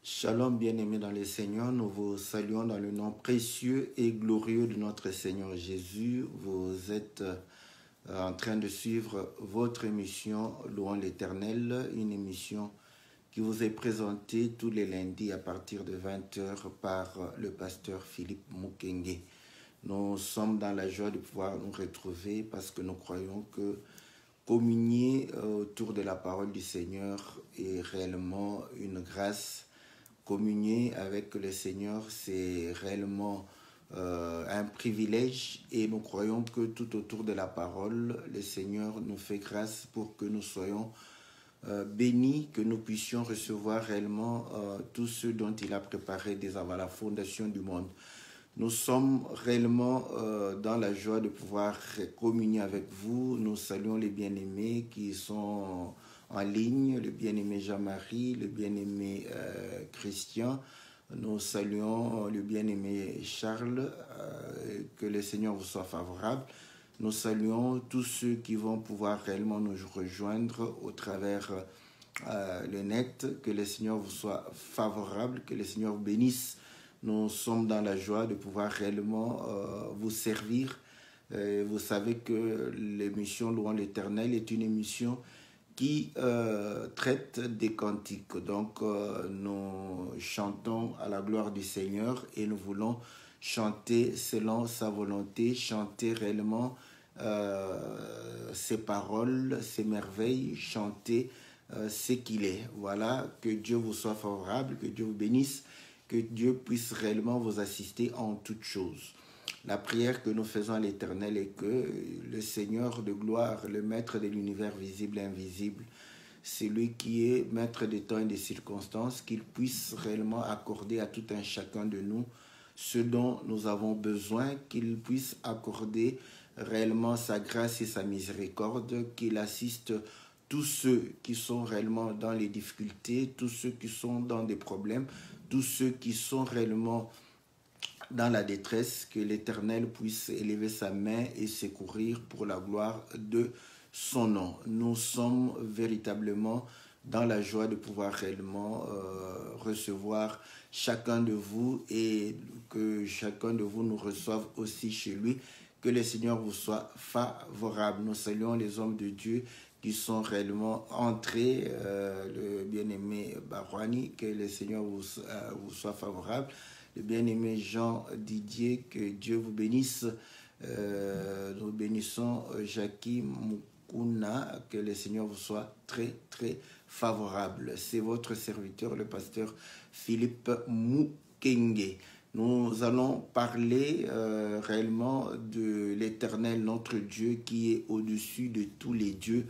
Shalom, bien-aimés dans le Seigneur, nous vous saluons dans le nom précieux et glorieux de notre Seigneur Jésus. Vous êtes en train de suivre votre émission Louons l'Éternel, une émission qui vous est présentée tous les lundis à partir de 20h par le pasteur Philippe Mukenge. Nous sommes dans la joie de pouvoir nous retrouver parce que nous croyons que communier autour de la parole du Seigneur est réellement une grâce. Communier avec le Seigneur, c'est réellement un privilège et nous croyons que tout autour de la parole, le Seigneur nous fait grâce pour que nous soyons bénis, que nous puissions recevoir réellement tout ce dont il a préparé dès avant la fondation du monde. Nous sommes réellement dans la joie de pouvoir communier avec vous. Nous saluons les bien-aimés qui sont en ligne, le bien-aimé Jean-Marie, le bien-aimé Christian. Nous saluons le bien-aimé Charles, que le Seigneur vous soit favorable. Nous saluons tous ceux qui vont pouvoir réellement nous rejoindre au travers le net. Que le Seigneur vous soit favorable, que le Seigneur vous bénisse. Nous sommes dans la joie de pouvoir réellement vous servir. Vous savez que l'émission Louons l'Éternel est une émission qui traite des cantiques. Donc, nous chantons à la gloire du Seigneur et nous voulons chanter selon sa volonté, chanter réellement ses paroles, ses merveilles, chanter ce qu'il est. Voilà, que Dieu vous soit favorable, que Dieu vous bénisse, que Dieu puisse réellement vous assister en toutes choses. La prière que nous faisons à l'Éternel est que le Seigneur de gloire, le maître de l'univers visible et invisible, celui qui est maître des temps et des circonstances, qu'il puisse réellement accorder à tout un chacun de nous ce dont nous avons besoin, qu'il puisse accorder réellement sa grâce et sa miséricorde, qu'il assiste tous ceux qui sont réellement dans les difficultés, tous ceux qui sont dans des problèmes, tous ceux qui sont réellement dans la détresse, que l'Éternel puisse élever sa main et secourir pour la gloire de son nom. Nous sommes véritablement dans la joie de pouvoir réellement recevoir chacun de vous et que chacun de vous nous reçoive aussi chez lui. Que le Seigneur vous soit favorable. Nous saluons les hommes de Dieu qui sont réellement entrés, le bien-aimé Barouani, que le Seigneur vous soit favorable. Le bien-aimé Jean Didier, que Dieu vous bénisse. Nous bénissons Jackie Mukuna, que le Seigneur vous soit très, très favorable. C'est votre serviteur, le pasteur Philippe Mukenge. Nous allons parler réellement de l'Éternel, notre Dieu, qui est au-dessus de tous les dieux.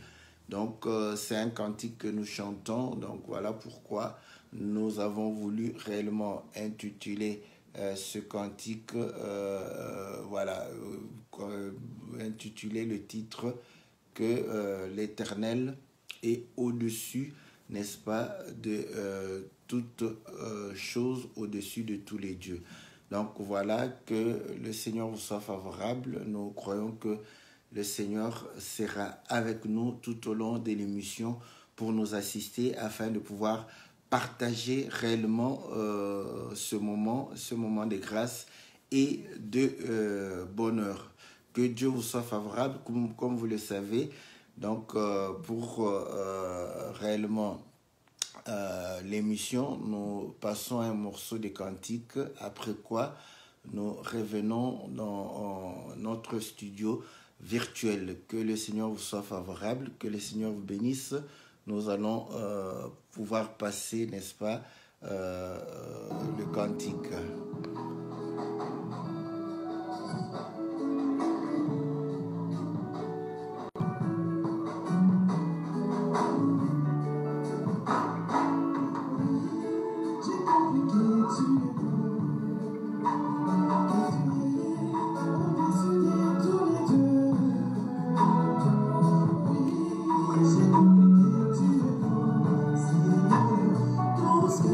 Donc, c'est un cantique que nous chantons. Donc, voilà pourquoi nous avons voulu réellement intituler ce cantique, intituler le titre que l'Éternel est au-dessus, n'est-ce pas, de toute chose, au-dessus de tous les dieux. Donc voilà, que le Seigneur vous soit favorable. Nous croyons que le Seigneur sera avec nous tout au long de l'émission pour nous assister afin de pouvoir partager réellement ce moment de grâce et de bonheur. Que Dieu vous soit favorable, comme vous le savez. Donc, pour réellement l'émission, nous passons un morceau de cantique, après quoi nous revenons dans notre studio virtuel. Que le Seigneur vous soit favorable, que le Seigneur vous bénisse. Nous allons pouvoir passer, n'est-ce pas, le cantique. Parce que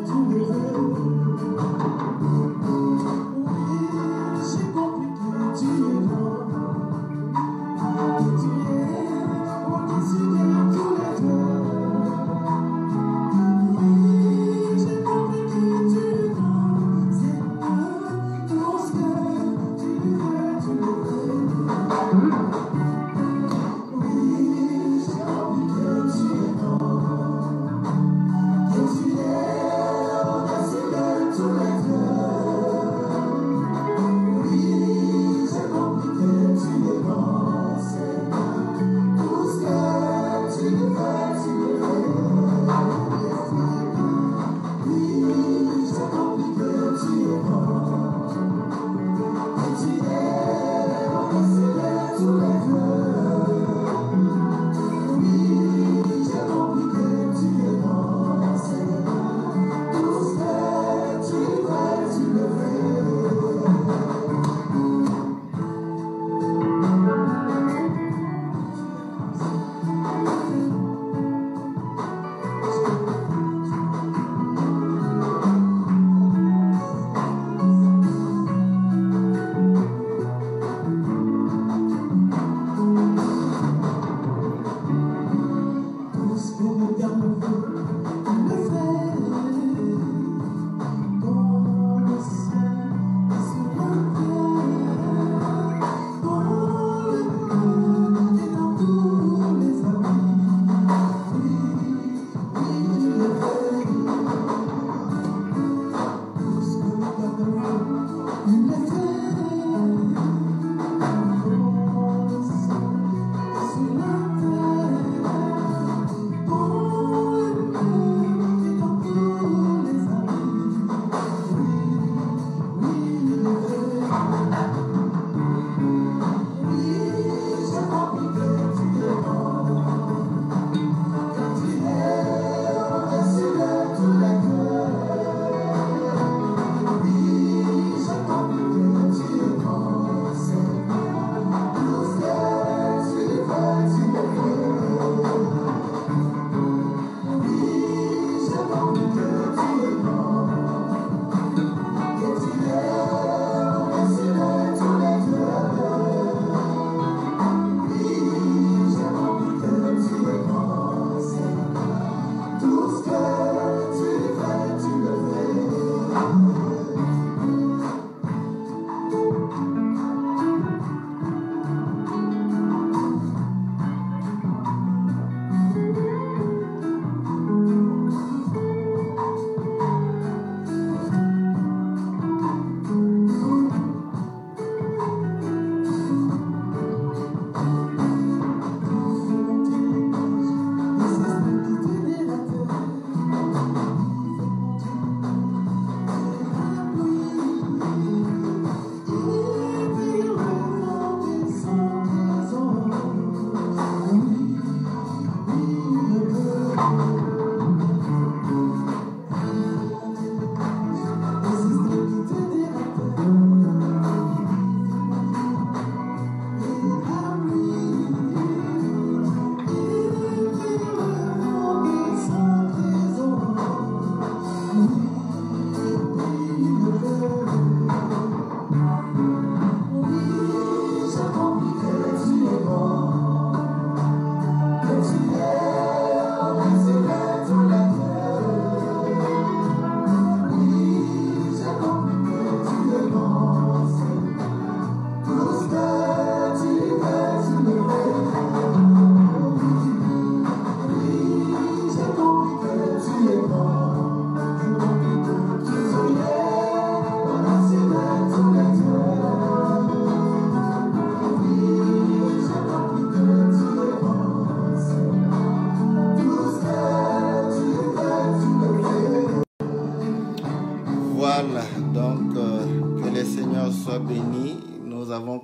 tu veux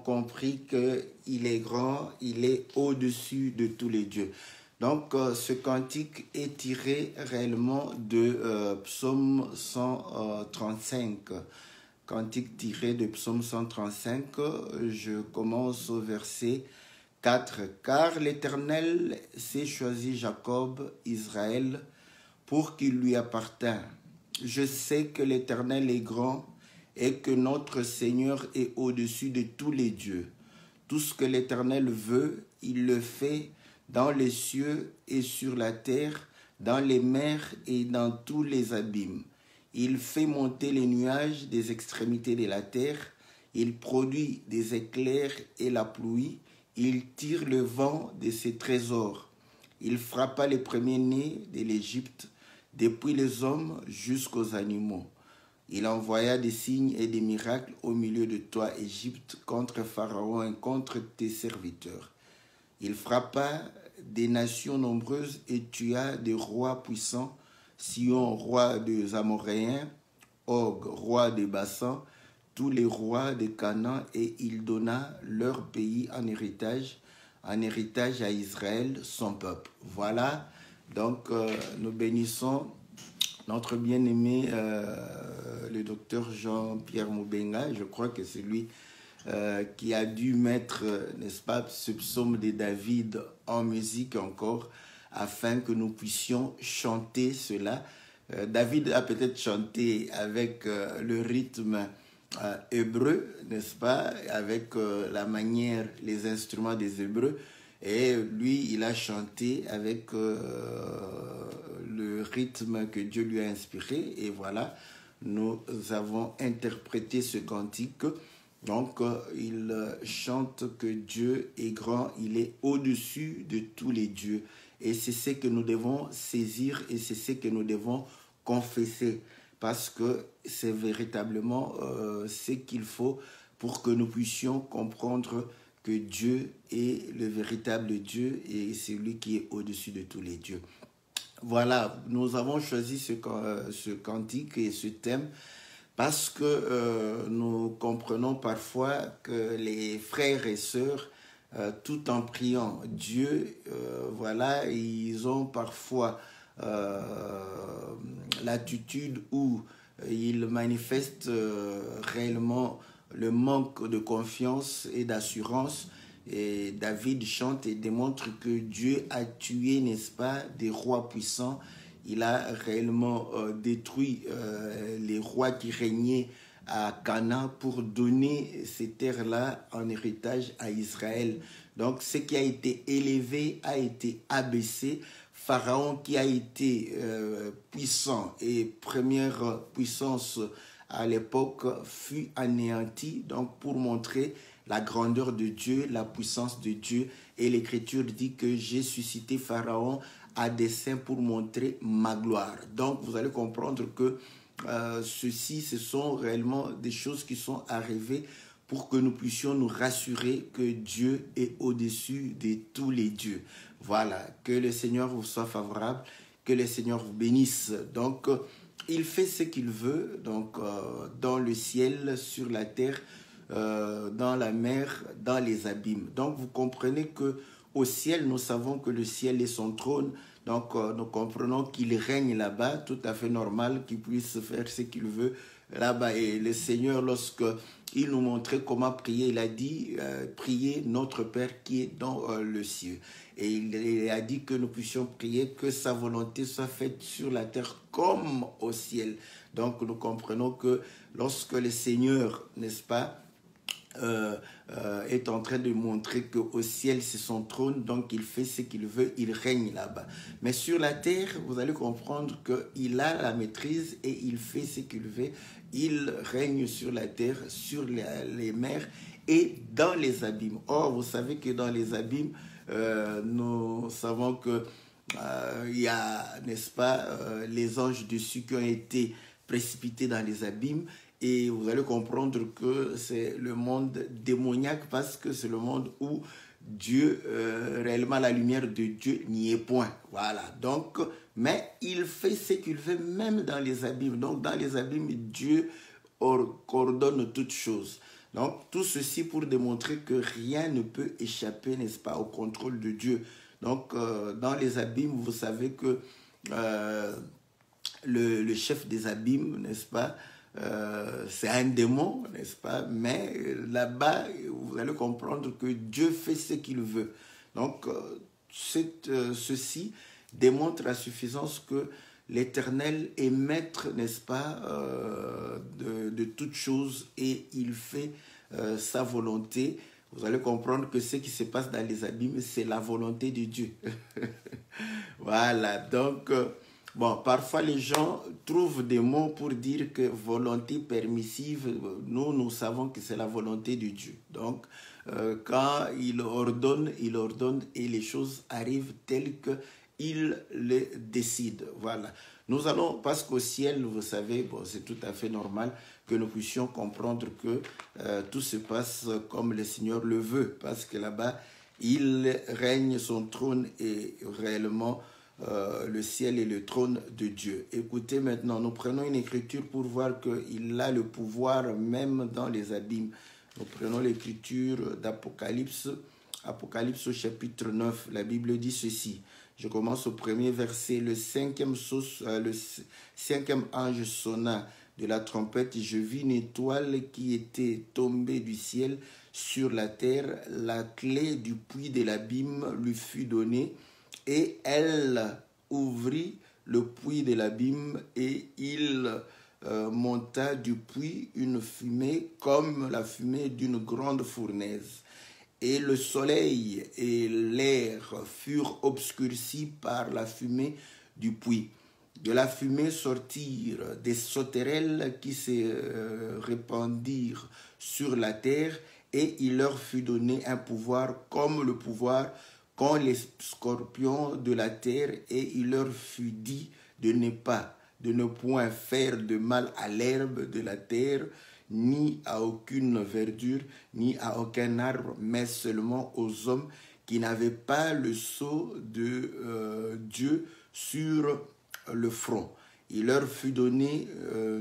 Compris qu'il est grand, il est au-dessus de tous les dieux. Donc, ce cantique est tiré réellement de Psaume 135. Cantique tiré de Psaume 135, je commence au verset 4. « Car l'Éternel s'est choisi Jacob, Israël, pour qu'il lui appartînt. Je sais que l'Éternel est grand, et que notre Seigneur est au-dessus de tous les dieux. Tout ce que l'Éternel veut, il le fait dans les cieux et sur la terre, dans les mers et dans tous les abîmes. Il fait monter les nuages des extrémités de la terre, il produit des éclairs et la pluie, il tire le vent de ses trésors. Il frappa les premiers-nés de l'Égypte, depuis les hommes jusqu'aux animaux. Il envoya des signes et des miracles au milieu de toi, Égypte, contre Pharaon et contre tes serviteurs. Il frappa des nations nombreuses et tua des rois puissants, Sion, roi des Amoréens, Og, roi des Bassans, tous les rois de Canaan, et il donna leur pays en héritage à Israël, son peuple. Voilà, donc nous bénissons notre bien-aimé, le docteur Jean-Pierre Moubenga. Je crois que c'est lui qui a dû mettre, n'est-ce pas, ce psaume de David en musique encore, afin que nous puissions chanter cela. David a peut-être chanté avec le rythme hébreu, n'est-ce pas, avec la manière, les instruments des Hébreux, Et lui, il a chanté avec le rythme que Dieu lui a inspiré. Et voilà, nous avons interprété ce cantique. Donc, il chante que Dieu est grand, il est au-dessus de tous les dieux. Et c'est ce que nous devons saisir et c'est ce que nous devons confesser. Parce que c'est véritablement ce qu'il faut pour que nous puissions comprendre que Dieu est le véritable Dieu et c'est lui qui est au-dessus de tous les dieux. Voilà, nous avons choisi ce cantique et ce thème parce que nous comprenons parfois que les frères et sœurs, tout en priant Dieu, voilà, ils ont parfois l'attitude où ils manifestent réellement le manque de confiance et d'assurance. Et David chante et démontre que Dieu a tué, n'est-ce pas, des rois puissants. Il a réellement détruit les rois qui régnaient à Canaan pour donner ces terres-là en héritage à Israël. Donc ce qui a été élevé a été abaissé. Pharaon qui a été puissant et première puissance à l'époque fut anéanti, donc pour montrer la grandeur de Dieu, la puissance de Dieu. Et l'Écriture dit que j'ai suscité Pharaon à dessein pour montrer ma gloire. Donc vous allez comprendre que ceci, ce sont réellement des choses qui sont arrivées pour que nous puissions nous rassurer que Dieu est au-dessus de tous les dieux. Voilà, que le Seigneur vous soit favorable, que le Seigneur vous bénisse. Donc, il fait ce qu'il veut, donc dans le ciel, sur la terre, dans la mer, dans les abîmes. Donc, vous comprenez que au ciel, nous savons que le ciel est son trône. Donc, nous comprenons qu'il règne là-bas, tout à fait normal, qu'il puisse faire ce qu'il veut là-bas. Et le Seigneur, lorsque il nous montrait comment prier, il a dit, priez notre Père qui est dans le ciel. Et il a dit que nous puissions prier que sa volonté soit faite sur la terre comme au ciel. Donc nous comprenons que lorsque le Seigneur, n'est-ce pas, est en train de montrer qu'au ciel c'est son trône, donc il fait ce qu'il veut, il règne là-bas. Mais sur la terre, vous allez comprendre qu'il a la maîtrise et il fait ce qu'il veut. Il règne sur la terre, sur les mers et dans les abîmes. Or, vous savez que dans les abîmes, nous savons que il y a, n'est-ce pas, les anges dessus qui ont été précipités dans les abîmes. Et vous allez comprendre que c'est le monde démoniaque parce que c'est le monde où Dieu, réellement la lumière de Dieu n'y est point. Voilà. Donc, mais il fait ce qu'il veut même dans les abîmes. Donc, dans les abîmes, Dieu coordonne toutes choses. Donc, tout ceci pour démontrer que rien ne peut échapper, n'est-ce pas, au contrôle de Dieu. Donc, dans les abîmes, vous savez que le chef des abîmes, n'est-ce pas, c'est un démon, n'est-ce pas? Mais là-bas, vous allez comprendre que Dieu fait ce qu'il veut. Donc, ceci démontre à suffisance que l'Éternel est maître, n'est-ce pas, de toutes choses et il fait sa volonté. Vous allez comprendre que ce qui se passe dans les abîmes, c'est la volonté de Dieu. Voilà, donc... Bon, parfois les gens trouvent des mots pour dire que volonté permissive, nous savons que c'est la volonté de Dieu. Donc, quand il ordonne et les choses arrivent telles qu'il les décide. Voilà. Nous allons, parce qu'au ciel, vous savez, bon, c'est tout à fait normal que nous puissions comprendre que tout se passe comme le Seigneur le veut, parce que là-bas, il règne, son trône est réellement... le ciel est le trône de Dieu. Écoutez maintenant, nous prenons une écriture pour voir qu'il a le pouvoir même dans les abîmes. Nous prenons l'écriture d'Apocalypse, Apocalypse au chapitre 9. La Bible dit ceci. Je commence au premier verset. Le cinquième ange sonna de la trompette et je vis une étoile qui était tombée du ciel sur la terre. La clé du puits de l'abîme lui fut donnée. Et elle ouvrit le puits de l'abîme et il monta du puits une fumée comme la fumée d'une grande fournaise. et le soleil et l'air furent obscurcis par la fumée du puits. De la fumée sortirent des sauterelles qui se répandirent sur la terre, et il leur fut donné un pouvoir comme le pouvoir qu'ont les scorpions de la terre, et il leur fut dit de ne point faire de mal à l'herbe de la terre, ni à aucune verdure, ni à aucun arbre, mais seulement aux hommes qui n'avaient pas le sceau de Dieu sur le front. Il leur fut donné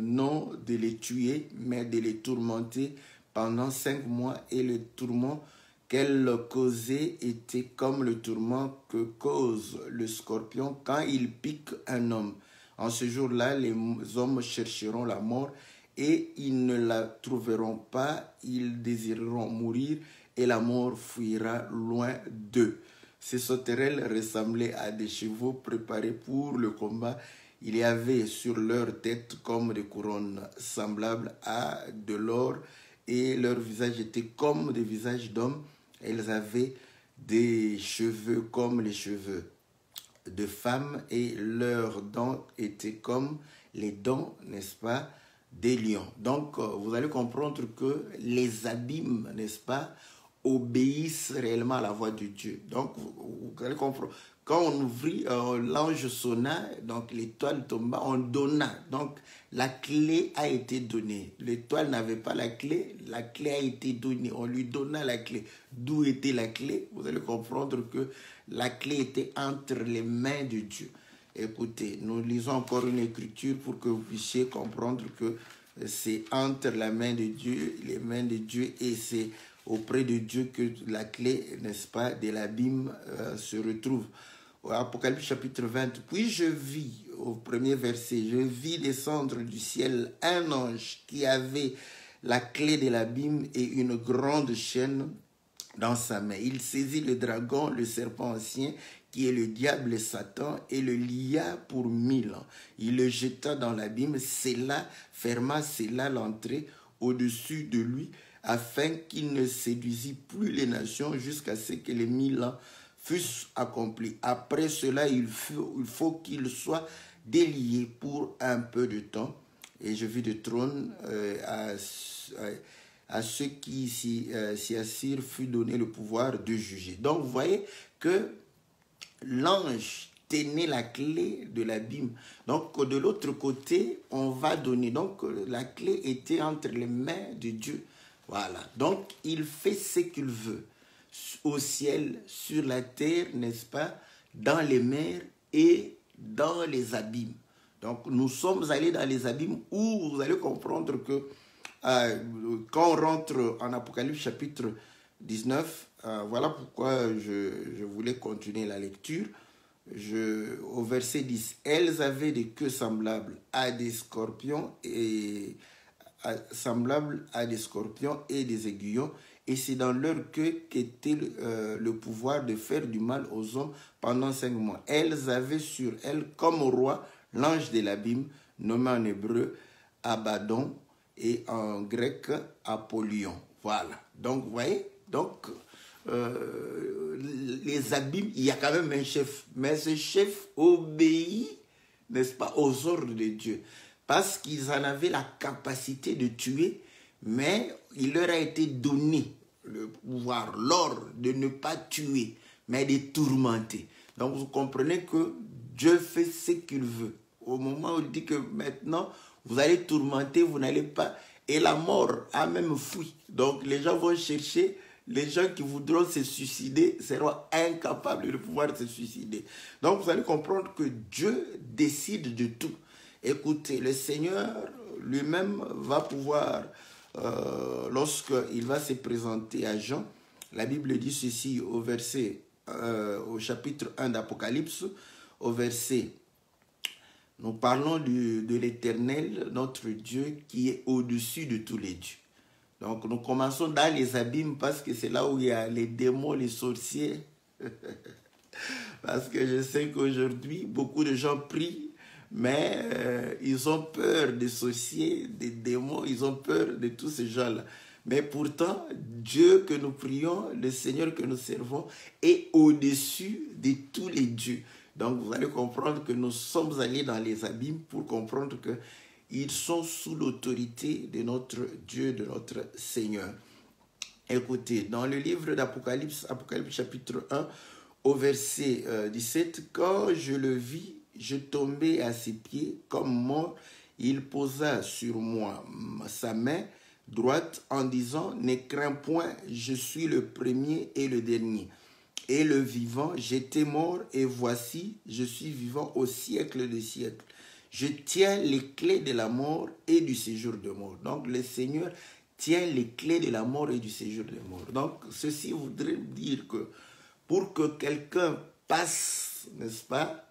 non de les tuer, mais de les tourmenter pendant 5 mois, et le tourment qu'elle causait était comme le tourment que cause le scorpion quand il pique un homme. En ce jour-là, les hommes chercheront la mort, et ils ne la trouveront pas, ils désireront mourir, et la mort fuira loin d'eux. Ces sauterelles ressemblaient à des chevaux préparés pour le combat. Il y avait sur leur tête comme des couronnes semblables à de l'or, et leurs visages étaient comme des visages d'hommes. Elles avaient des cheveux comme les cheveux de femmes, et leurs dents étaient comme les dents, n'est-ce pas, des lions. Donc, vous allez comprendre que les abîmes, n'est-ce pas, obéissent réellement à la voix de Dieu. Donc, vous allez comprendre. Quand on ouvrit, l'ange sonna, donc l'étoile tomba, on donna. Donc, la clé a été donnée. L'étoile n'avait pas la clé a été donnée. On lui donna la clé. D'où était la clé? Vous allez comprendre que la clé était entre les mains de Dieu. Écoutez, nous lisons encore une écriture pour que vous puissiez comprendre que c'est entre la main de Dieu, les mains de Dieu, et c'est auprès de Dieu que la clé, n'est-ce pas, de l'abîme se retrouve. Apocalypse chapitre 20. Puis je vis, au premier verset, je vis descendre du ciel un ange qui avait la clé de l'abîme et une grande chaîne dans sa main. Il saisit le dragon, le serpent ancien, qui est le diable et Satan, et le lia pour 1000 ans. Il le jeta dans l'abîme, ferma l'entrée au-dessus de lui, afin qu'il ne séduisît plus les nations jusqu'à ce que les 1000 ans fussent accomplis. Après cela, il faut qu'il soit délié pour un peu de temps. Et je vis de trône à ceux qui s'y assirent fut donné le pouvoir de juger. Donc, vous voyez que l'ange tenait la clé de l'abîme. Donc, de l'autre côté, on va donner. Donc, la clé était entre les mains de Dieu. Voilà. Donc, il fait ce qu'il veut. Au ciel, sur la terre, n'est-ce pas, dans les mers et dans les abîmes. Donc, nous sommes allés dans les abîmes où vous allez comprendre que quand on rentre en Apocalypse chapitre 19, voilà pourquoi je voulais continuer la lecture. Au verset 10, elles avaient des queues semblables à des scorpions et des aiguillons, et c'est dans leur queue qu'était le pouvoir de faire du mal aux hommes pendant 5 mois. Elles avaient sur elles comme roi l'ange de l'abîme, nommé en hébreu Abaddon et en grec Apollyon. Voilà. Donc, vous voyez, donc, les abîmes, il y a quand même un chef, mais ce chef obéit, n'est-ce pas, aux ordres de Dieu, parce qu'ils en avaient la capacité de tuer, mais il leur a été donné le pouvoir, l'ordre de ne pas tuer, mais de tourmenter. Donc vous comprenez que Dieu fait ce qu'il veut. Au moment où il dit que maintenant, vous allez tourmenter, vous n'allez pas... Et la mort a même fui. Donc les gens vont chercher, les gens qui voudront se suicider seront incapables de pouvoir se suicider. Donc vous allez comprendre que Dieu décide de tout. Écoutez, le Seigneur lui-même va pouvoir, lorsqu'il va se présenter à Jean, la Bible dit ceci au chapitre 1 d'Apocalypse, au verset, nous parlons de l'Éternel, notre Dieu, qui est au-dessus de tous les dieux. Donc nous commençons dans les abîmes parce que c'est là où il y a les démons, les sorciers. Parce que je sais qu'aujourd'hui, beaucoup de gens prient, mais ils ont peur des sorciers, des démons, ils ont peur de tous ces gens-là. Mais pourtant, Dieu que nous prions, le Seigneur que nous servons, est au-dessus de tous les dieux. Donc vous allez comprendre que nous sommes allés dans les abîmes pour comprendre qu'ils sont sous l'autorité de notre Dieu, de notre Seigneur. Écoutez, dans le livre d'Apocalypse, Apocalypse chapitre 1, au verset 17, « Quand je le vis, je tombais à ses pieds comme mort. Il posa sur moi sa main droite en disant, « Ne crains point, je suis le premier et le dernier. Et le vivant, j'étais mort et voici, je suis vivant au siècle des siècles. Je tiens les clés de la mort et du séjour de mort. » Donc le Seigneur tient les clés de la mort et du séjour de mort. Donc ceci voudrait dire que pour que quelqu'un passe, n'est-ce pas,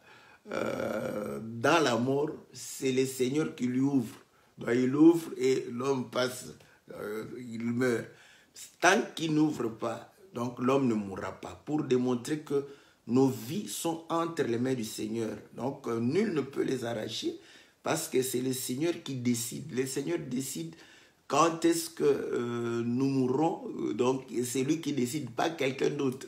dans la mort, c'est le Seigneur qui lui ouvre. Donc, il ouvre et l'homme passe, il meurt. Tant qu'il n'ouvre pas, donc l'homme ne mourra pas. Pour démontrer que nos vies sont entre les mains du Seigneur. Donc nul ne peut les arracher parce que c'est le Seigneur qui décide. Le Seigneur décide quand est-ce que nous mourrons. Donc c'est lui qui décide, pas quelqu'un d'autre.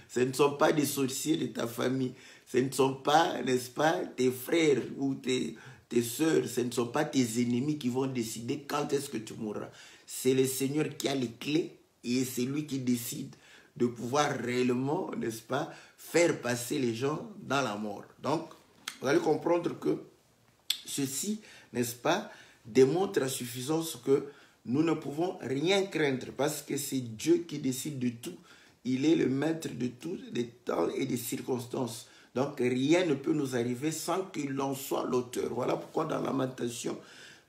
Ce ne sont pas des sorciers de ta famille. Ce ne sont pas, n'est-ce pas, tes frères ou tes sœurs. Ce ne sont pas tes ennemis qui vont décider quand est-ce que tu mourras. C'est le Seigneur qui a les clés et c'est lui qui décide de pouvoir réellement, n'est-ce pas, faire passer les gens dans la mort. Donc, vous allez comprendre que ceci, n'est-ce pas, démontre à suffisance que nous ne pouvons rien craindre parce que c'est Dieu qui décide de tout. Il est le maître de tous les temps et des circonstances. Donc, rien ne peut nous arriver sans qu'il en soit l'auteur. Voilà pourquoi dans Lamentation,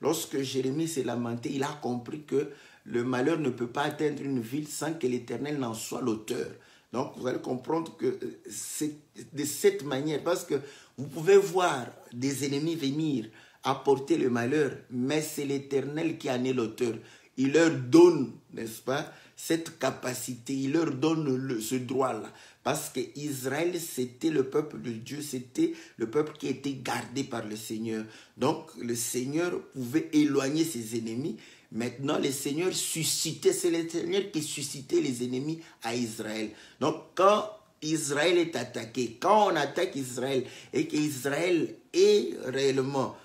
lorsque Jérémie s'est lamenté, il a compris que le malheur ne peut pas atteindre une ville sans que l'Éternel n'en soit l'auteur. Donc, vous allez comprendre que c'est de cette manière, parce que vous pouvez voir des ennemis venir apporter le malheur, mais c'est l'Éternel qui en est l'auteur. Il leur donne, n'est-ce pas, cette capacité, il leur donne ce droit-là. Parce qu'Israël, c'était le peuple de Dieu, c'était le peuple qui était gardé par le Seigneur. Donc, le Seigneur pouvait éloigner ses ennemis. Maintenant, le Seigneur suscitait, c'est le Seigneur qui suscitait les ennemis à Israël. Donc, quand Israël est attaqué, quand on attaque Israël et qu'Israël est réellement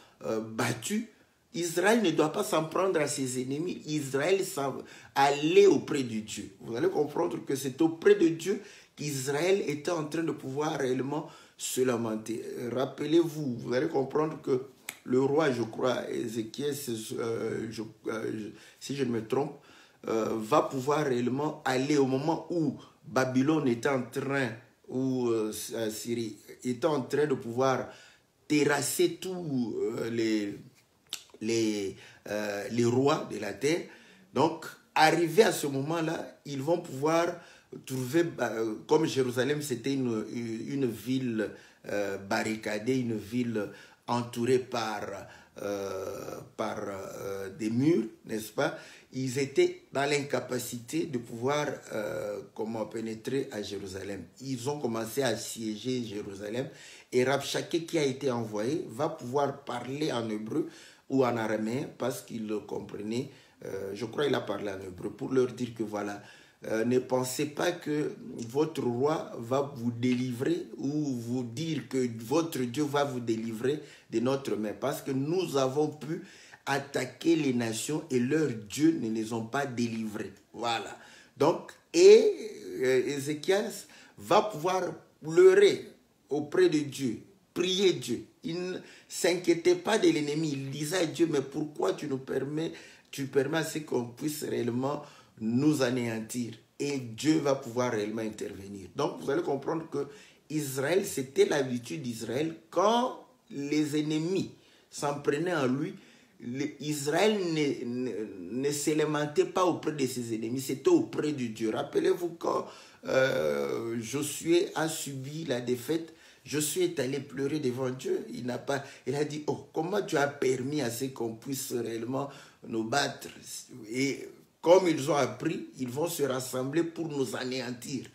battu, Israël ne doit pas s'en prendre à ses ennemis. Israël aller auprès de Dieu. Vous allez comprendre que c'est auprès de Dieu qu'Israël était en train de pouvoir réellement se lamenter. Rappelez-vous, vous allez comprendre que le roi, je crois, Ézéchiel, si je ne me trompe, va pouvoir réellement aller au moment où Babylone était en train, ou Syrie était en train de pouvoir terrasser tous les rois de la terre. Donc, arrivé à ce moment-là, ils vont pouvoir trouver, comme Jérusalem, c'était une ville barricadée, une ville entourés par des murs, n'est-ce pas? Ils étaient dans l'incapacité de pouvoir pénétrer à Jérusalem. Ils ont commencé à assiéger Jérusalem et Rabshakeh qui a été envoyé va pouvoir parler en hébreu ou en araméen parce qu'il le comprenait. Je crois qu'il a parlé en hébreu pour leur dire que voilà, ne pensez pas que votre roi va vous délivrer ou vous dire que votre Dieu va vous délivrer de notre main. Parce que nous avons pu attaquer les nations et leurs dieux ne les ont pas délivrés. Voilà. Donc, Ézéchiel va pouvoir pleurer auprès de Dieu, prier Dieu. Il ne s'inquiétait pas de l'ennemi. Il disait à Dieu, mais pourquoi tu permets à ce qu'on puisse réellement nous anéantir, et Dieu va pouvoir réellement intervenir. Donc vous allez comprendre que Israël, c'était l'habitude d'Israël, quand les ennemis s'en prenaient en lui, Israël ne se lamentait pas auprès de ses ennemis, c'était auprès de Dieu. Rappelez-vous quand Josué a subi la défaite, Josué est allé pleurer devant Dieu. Il a dit, oh, comment tu as permis à ce qu'on puisse réellement nous battre? Et comme ils ont appris, ils vont se rassembler pour nous anéantir.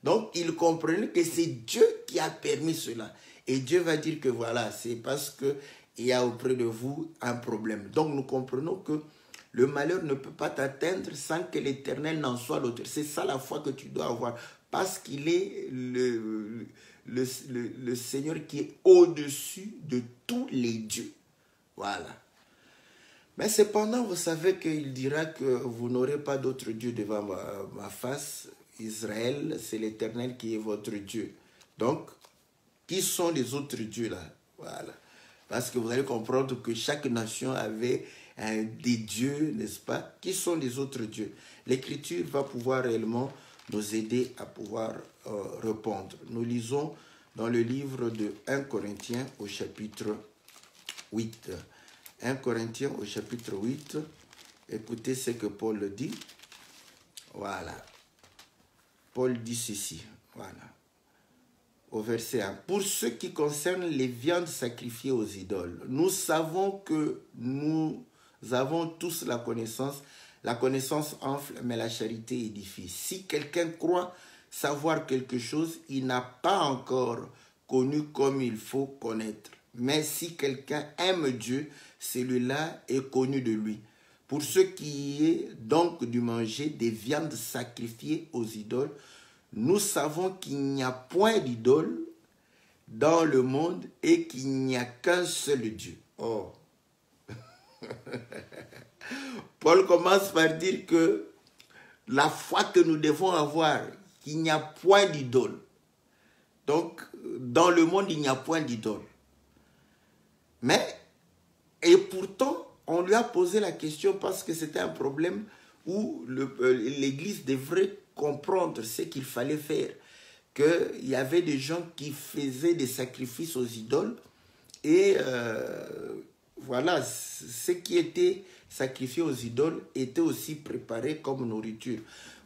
Donc, ils comprennent que c'est Dieu qui a permis cela. Et Dieu va dire que voilà, c'est parce qu'il y a auprès de vous un problème. Donc, nous comprenons que Le malheur ne peut pas t'atteindre sans que l'Éternel n'en soit l'auteur. C'est ça la foi que tu dois avoir. Parce qu'il est le Seigneur qui est au-dessus de tous les dieux. Voilà. Mais cependant, vous savez qu'il dira que vous n'aurez pas d'autre Dieu devant ma face. Israël, c'est l'Éternel qui est votre Dieu. Donc, qui sont les autres dieux là? Voilà. Parce que vous allez comprendre que chaque nation avait des dieux, n'est-ce pas? Qui sont les autres dieux? L'Écriture va pouvoir réellement nous aider à pouvoir répondre. Nous lisons dans le livre de 1 Corinthiens au chapitre 8. 1 Corinthiens au chapitre 8. Écoutez ce que Paul dit. Voilà. Paul dit ceci. Voilà. Au verset 1. Pour ce qui concerne les viandes sacrifiées aux idoles, nous savons que nous avons tous la connaissance. La connaissance enfle, mais la charité édifie. Si quelqu'un croit savoir quelque chose, il n'a pas encore connu comme il faut connaître. Mais si quelqu'un aime Dieu, celui-là est connu de lui. Pour ce qui est donc du manger des viandes sacrifiées aux idoles, nous savons qu'il n'y a point d'idole dans le monde et qu'il n'y a qu'un seul Dieu. Oh. Paul commence par dire que la foi que nous devons avoir, qu'il n'y a point d'idole. Donc, dans le monde, il n'y a point d'idole. Mais, et pourtant, on lui a posé la question parce que c'était un problème où l'Église devrait comprendre ce qu'il fallait faire. Qu'il y avait des gens qui faisaient des sacrifices aux idoles et voilà, ce qui était sacrifié aux idoles était aussi préparé comme nourriture.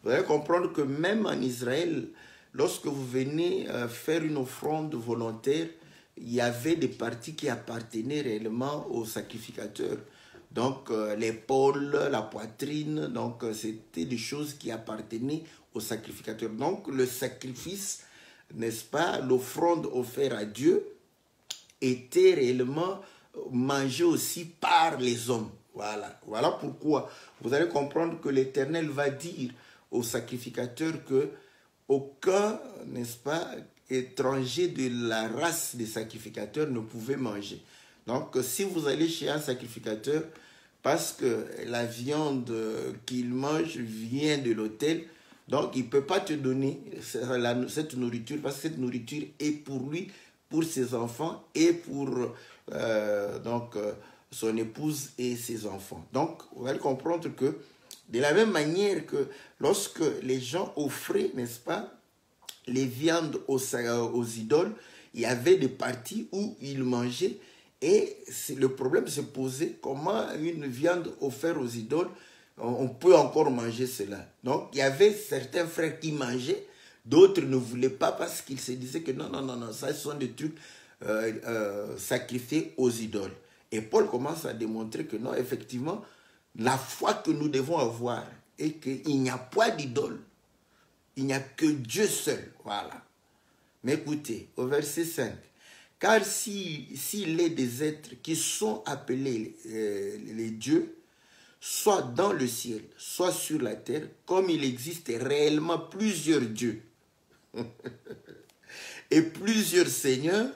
Vous allez comprendre que même en Israël, lorsque vous venez faire une offrande volontaire, il y avait des parties qui appartenaient réellement aux sacrificateurs. Donc l'épaule, la poitrine, donc c'était des choses qui appartenaient aux sacrificateurs. Donc le sacrifice, n'est-ce pas, l'offrande offerte à Dieu était réellement mangée aussi par les hommes. Voilà. Voilà pourquoi vous allez comprendre que l'Éternel va dire aux sacrificateurs que aucun, n'est-ce pas, étranger de la race des sacrificateurs ne pouvait manger. Donc si vous allez chez un sacrificateur, parce que la viande qu'il mange vient de l'autel, donc il ne peut pas te donner cette nourriture, parce que cette nourriture est pour lui, pour ses enfants et pour son épouse et ses enfants. Donc, vous allez comprendre que de la même manière que lorsque les gens offraient, n'est-ce pas, les viandes aux idoles, il y avait des parties où ils mangeaient et le problème se posait, comment une viande offerte aux idoles, on peut encore manger cela. Donc, il y avait certains frères qui mangeaient, d'autres ne voulaient pas parce qu'ils se disaient que non, ça ce sont des trucs sacrifiés aux idoles. Et Paul commence à démontrer que non, effectivement, la foi que nous devons avoir est qu'il n'y a pas d'idole. Il n'y a que Dieu seul. Voilà. Mais écoutez, au verset 5. Car s'il est des êtres qui sont appelés les dieux, soit dans le ciel, soit sur la terre, comme il existe réellement plusieurs dieux et plusieurs seigneurs,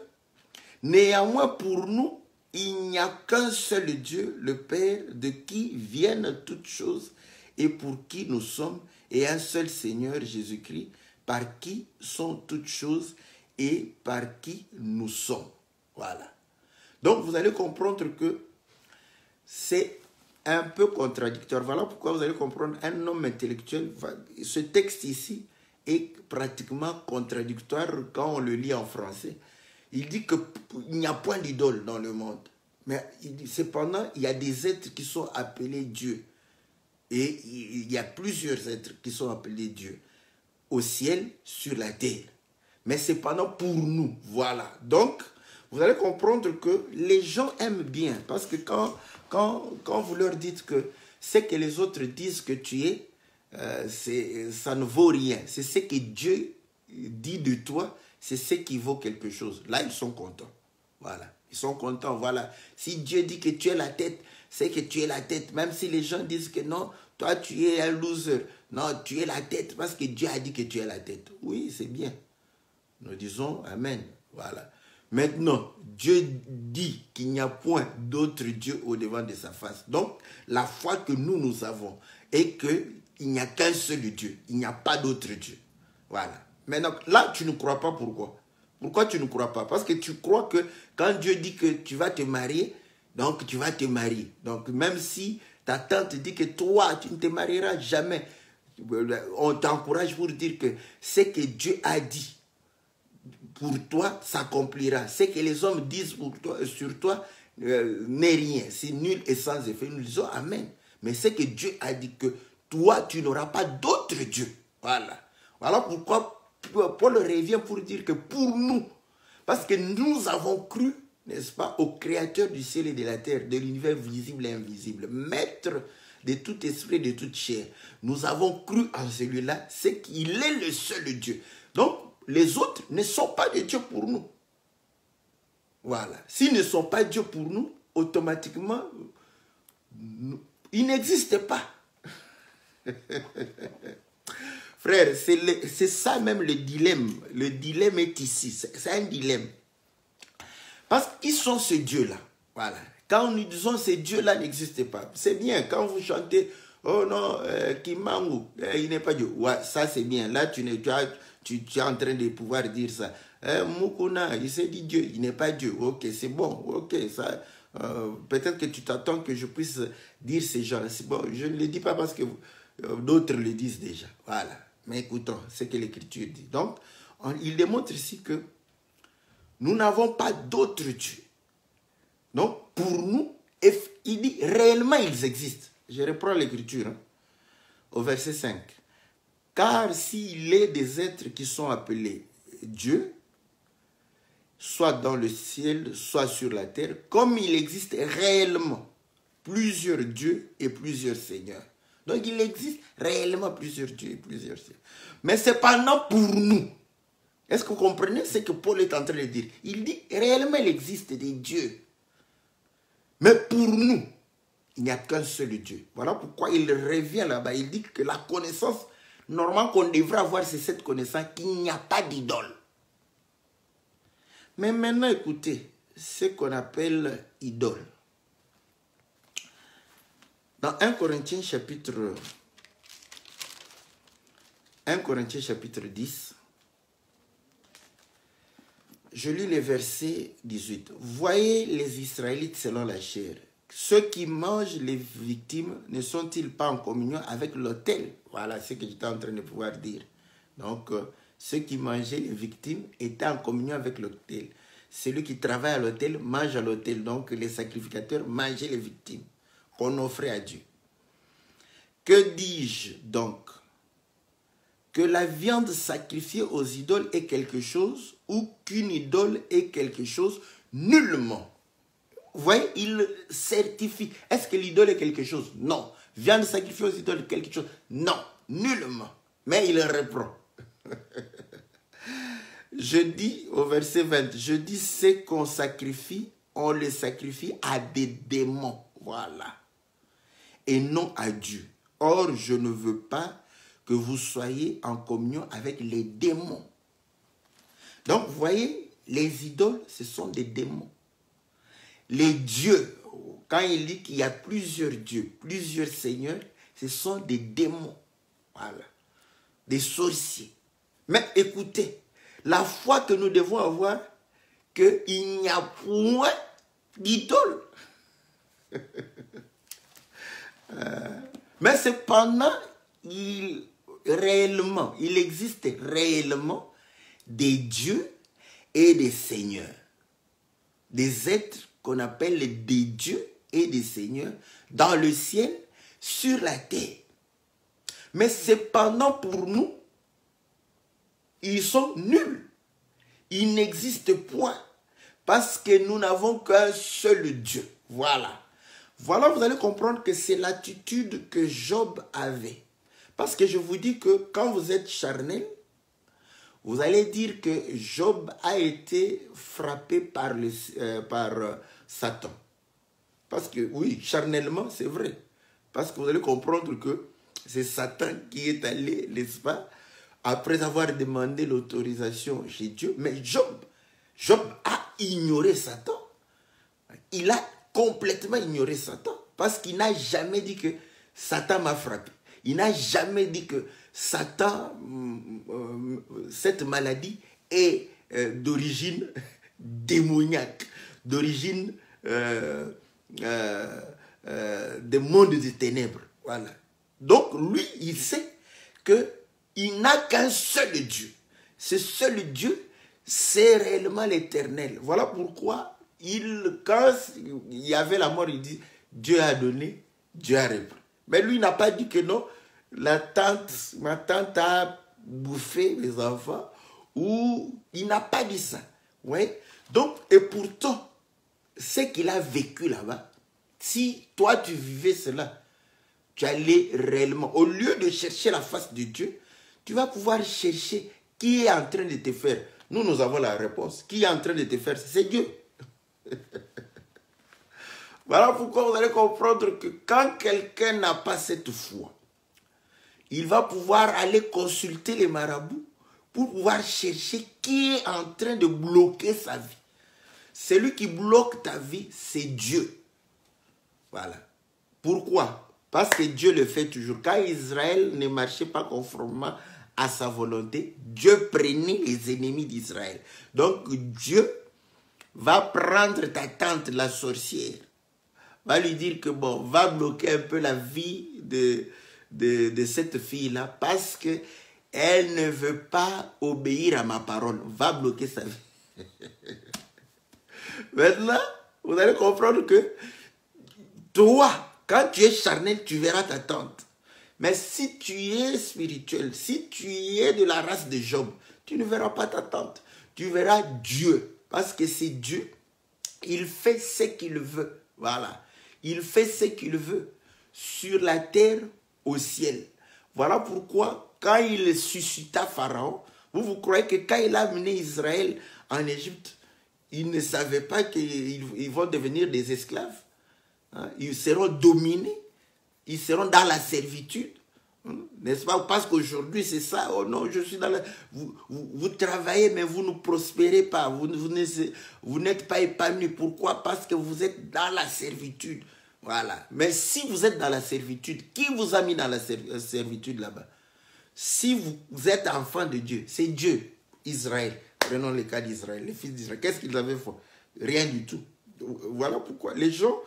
néanmoins pour nous, il n'y a qu'un seul Dieu, le Père, de qui viennent toutes choses et pour qui nous sommes, et un seul Seigneur, Jésus-Christ, par qui sont toutes choses et par qui nous sommes. Voilà. Donc, vous allez comprendre que c'est un peu contradictoire. Voilà pourquoi vous allez comprendre, un homme intellectuel, ce texte ici est pratiquement contradictoire quand on le lit en français. Il dit qu'il n'y a point d'idole dans le monde. Mais cependant, il y a des êtres qui sont appelés Dieu. Et il y a plusieurs êtres qui sont appelés Dieu. Au ciel, sur la terre. Mais cependant, pour nous, voilà. Donc, vous allez comprendre que les gens aiment bien. Parce que quand vous leur dites que ce que les autres disent que tu es, ça ne vaut rien. C'est ce que Dieu dit de toi, c'est ce qui vaut quelque chose. Là, ils sont contents. Voilà. Ils sont contents, voilà. Si Dieu dit que tu es la tête, c'est que tu es la tête. Même si les gens disent que non, toi tu es un loser. Non, tu es la tête parce que Dieu a dit que tu es la tête. Oui, c'est bien. Nous disons Amen. Voilà. Maintenant, Dieu dit qu'il n'y a point d'autre Dieu au-devant de sa face. Donc, la foi que nous avons est qu'il n'y a qu'un seul Dieu. Il n'y a pas d'autre Dieu. Voilà. Maintenant, là, tu ne crois pas pourquoi? Pourquoi tu ne crois pas? Parce que tu crois que quand Dieu dit que tu vas te marier, donc tu vas te marier. Donc, même si ta tante dit que toi, tu ne te marieras jamais, on t'encourage pour dire que ce que Dieu a dit pour toi s'accomplira. Ce que les hommes disent pour toi, sur toi n'est rien. C'est nul et sans effet. Nous disons Amen. Mais ce que Dieu a dit que toi, tu n'auras pas d'autre Dieu. Voilà. Voilà pourquoi Paul revient pour dire que pour nous, parce que nous avons cru, n'est-ce pas, au Créateur du ciel et de la terre, de l'univers visible et invisible, maître de tout esprit, de toute chair. Nous avons cru en celui-là, c'est qu'il est le seul Dieu. Donc, les autres ne sont pas des dieux pour nous. Voilà. S'ils ne sont pas Dieu pour nous, automatiquement, ils n'existent pas. Frère, c'est ça même le dilemme. Le dilemme est ici. C'est un dilemme. Parce qu'ils sont ce Dieu-là. Voilà. Quand nous disons ce Dieu-là n'existe pas, c'est bien. Quand vous chantez, oh non, Kimangu, il n'est pas Dieu. Ouais, ça c'est bien. Là, tu es en train de pouvoir dire ça. Mukuna, il s'est dit Dieu, il n'est pas Dieu. Ok, c'est bon. Ok, ça. Peut-être que tu t'attends que je puisse dire ces gens. C'est bon, je ne le dis pas parce que d'autres le disent déjà. Voilà. Mais écoutons ce que l'Écriture dit. Donc, il démontre ici que nous n'avons pas d'autre Dieu. Donc, pour nous, il dit réellement ils existent. Je reprends l'Écriture au verset 5. Car s'il est des êtres qui sont appelés Dieu, soit dans le ciel, soit sur la terre, comme il existe réellement plusieurs dieux et plusieurs seigneurs. Donc il existe réellement plusieurs dieux et plusieurs seigneurs. Mais cependant pour nous, est-ce que vous comprenez ce que Paul est en train de dire? Il dit réellement il existe des dieux. Mais pour nous, il n'y a qu'un seul Dieu. Voilà pourquoi il revient là-bas. Il dit que la connaissance normale qu'on devrait avoir, c'est cette connaissance qu'il n'y a pas d'idole. Mais maintenant, écoutez, ce qu'on appelle idole. Dans 1 Corinthiens chapitre 10, je lis le verset 18. Voyez les Israélites selon la chair. Ceux qui mangent les victimes ne sont-ils pas en communion avec l'autel? Voilà ce que j'étais en train de pouvoir dire. Donc, ceux qui mangeaient les victimes étaient en communion avec l'autel. Celui qui travaille à l'autel mange à l'autel. Donc, les sacrificateurs mangeaient les victimes qu'on offrait à Dieu. Que dis-je donc? Que la viande sacrifiée aux idoles est quelque chose ou qu'une idole est quelque chose? Nullement. Vous voyez, il certifie. Est-ce que l'idole est quelque chose? Non. Viande sacrifiée aux idoles est quelque chose? Non. Nullement. Mais il reprend. Je dis au verset 20, je dis ce qu'on sacrifie, on le sacrifie à des démons. Voilà. Et non à Dieu. Or, je ne veux pas que vous soyez en communion avec les démons. Donc, vous voyez, les idoles, ce sont des démons. Les dieux, quand il dit qu'il y a plusieurs dieux, plusieurs seigneurs, ce sont des démons. Voilà. Des sorciers. Mais écoutez, la foi que nous devons avoir, qu'il n'y a point d'idole. Mais cependant, il existe réellement des dieux et des seigneurs. Des êtres qu'on appelle des dieux et des seigneurs dans le ciel, sur la terre. Mais cependant pour nous, ils sont nuls. Ils n'existent point parce que nous n'avons qu'un seul Dieu. Voilà. Voilà, vous allez comprendre que c'est l'attitude que Job avait. Parce que je vous dis que quand vous êtes charnel, vous allez dire que Job a été frappé par Satan. Parce que, oui, charnellement, c'est vrai. Parce que vous allez comprendre que c'est Satan qui est allé, n'est-ce pas, après avoir demandé l'autorisation chez Dieu. Mais Job a ignoré Satan. Il a complètement ignoré Satan. Parce qu'il n'a jamais dit que Satan m'a frappé. Il n'a jamais dit que Satan, cette maladie est d'origine démoniaque, d'origine des mondes des ténèbres. Voilà. Donc lui, il sait qu'il n'a qu'un seul Dieu. Ce seul Dieu, c'est réellement l'Éternel. Voilà pourquoi, quand il y avait la mort, il dit, Dieu a donné, Dieu a repris. Mais lui, il n'a pas dit que non, ma tante a bouffé les enfants, ou il n'a pas dit ça. Ouais. Donc, et pourtant, ce qu'il a vécu là-bas, si toi tu vivais cela, tu allais réellement, au lieu de chercher la face de Dieu, tu vas pouvoir chercher qui est en train de te faire. Nous avons la réponse. Qui est en train de te faire? C'est Dieu. Voilà pourquoi vous allez comprendre que quand quelqu'un n'a pas cette foi, il va pouvoir aller consulter les marabouts pour pouvoir chercher qui est en train de bloquer sa vie. Celui qui bloque ta vie, c'est Dieu. Voilà. Pourquoi? Parce que Dieu le fait toujours. Quand Israël ne marchait pas conformément à sa volonté, Dieu prenait les ennemis d'Israël. Donc Dieu va prendre ta tante, la sorcière, va lui dire que bon, va bloquer un peu la vie de cette fille-là parce qu'elle ne veut pas obéir à ma parole. Va bloquer sa vie. Maintenant, vous allez comprendre que toi, quand tu es charnel, tu verras ta tante. Mais si tu es spirituel, si tu es de la race de Job, tu ne verras pas ta tante. Tu verras Dieu. Parce que c'est Dieu. Il fait ce qu'il veut. Voilà. Il fait ce qu'il veut. Sur la terre, au ciel. Voilà pourquoi, quand il suscita Pharaon, vous croyez que quand il a amené Israël en Égypte, il ne savait pas qu'ils vont devenir des esclaves. Hein? Ils seront dominés. Ils seront dans la servitude. N'est-ce pas? Parce qu'aujourd'hui, c'est ça. Oh non, je suis dans la... Vous travaillez, mais vous ne prospérez pas. Vous n'êtes pas épanoui. Pourquoi? Parce que vous êtes dans la servitude. Voilà. Mais si vous êtes dans la servitude, qui vous a mis dans la servitude là-bas? Si vous êtes enfant de Dieu, c'est Dieu, Israël. Prenons le cas d'Israël, les fils d'Israël. Qu'est-ce qu'ils avaient fait? Rien du tout. Voilà pourquoi les gens,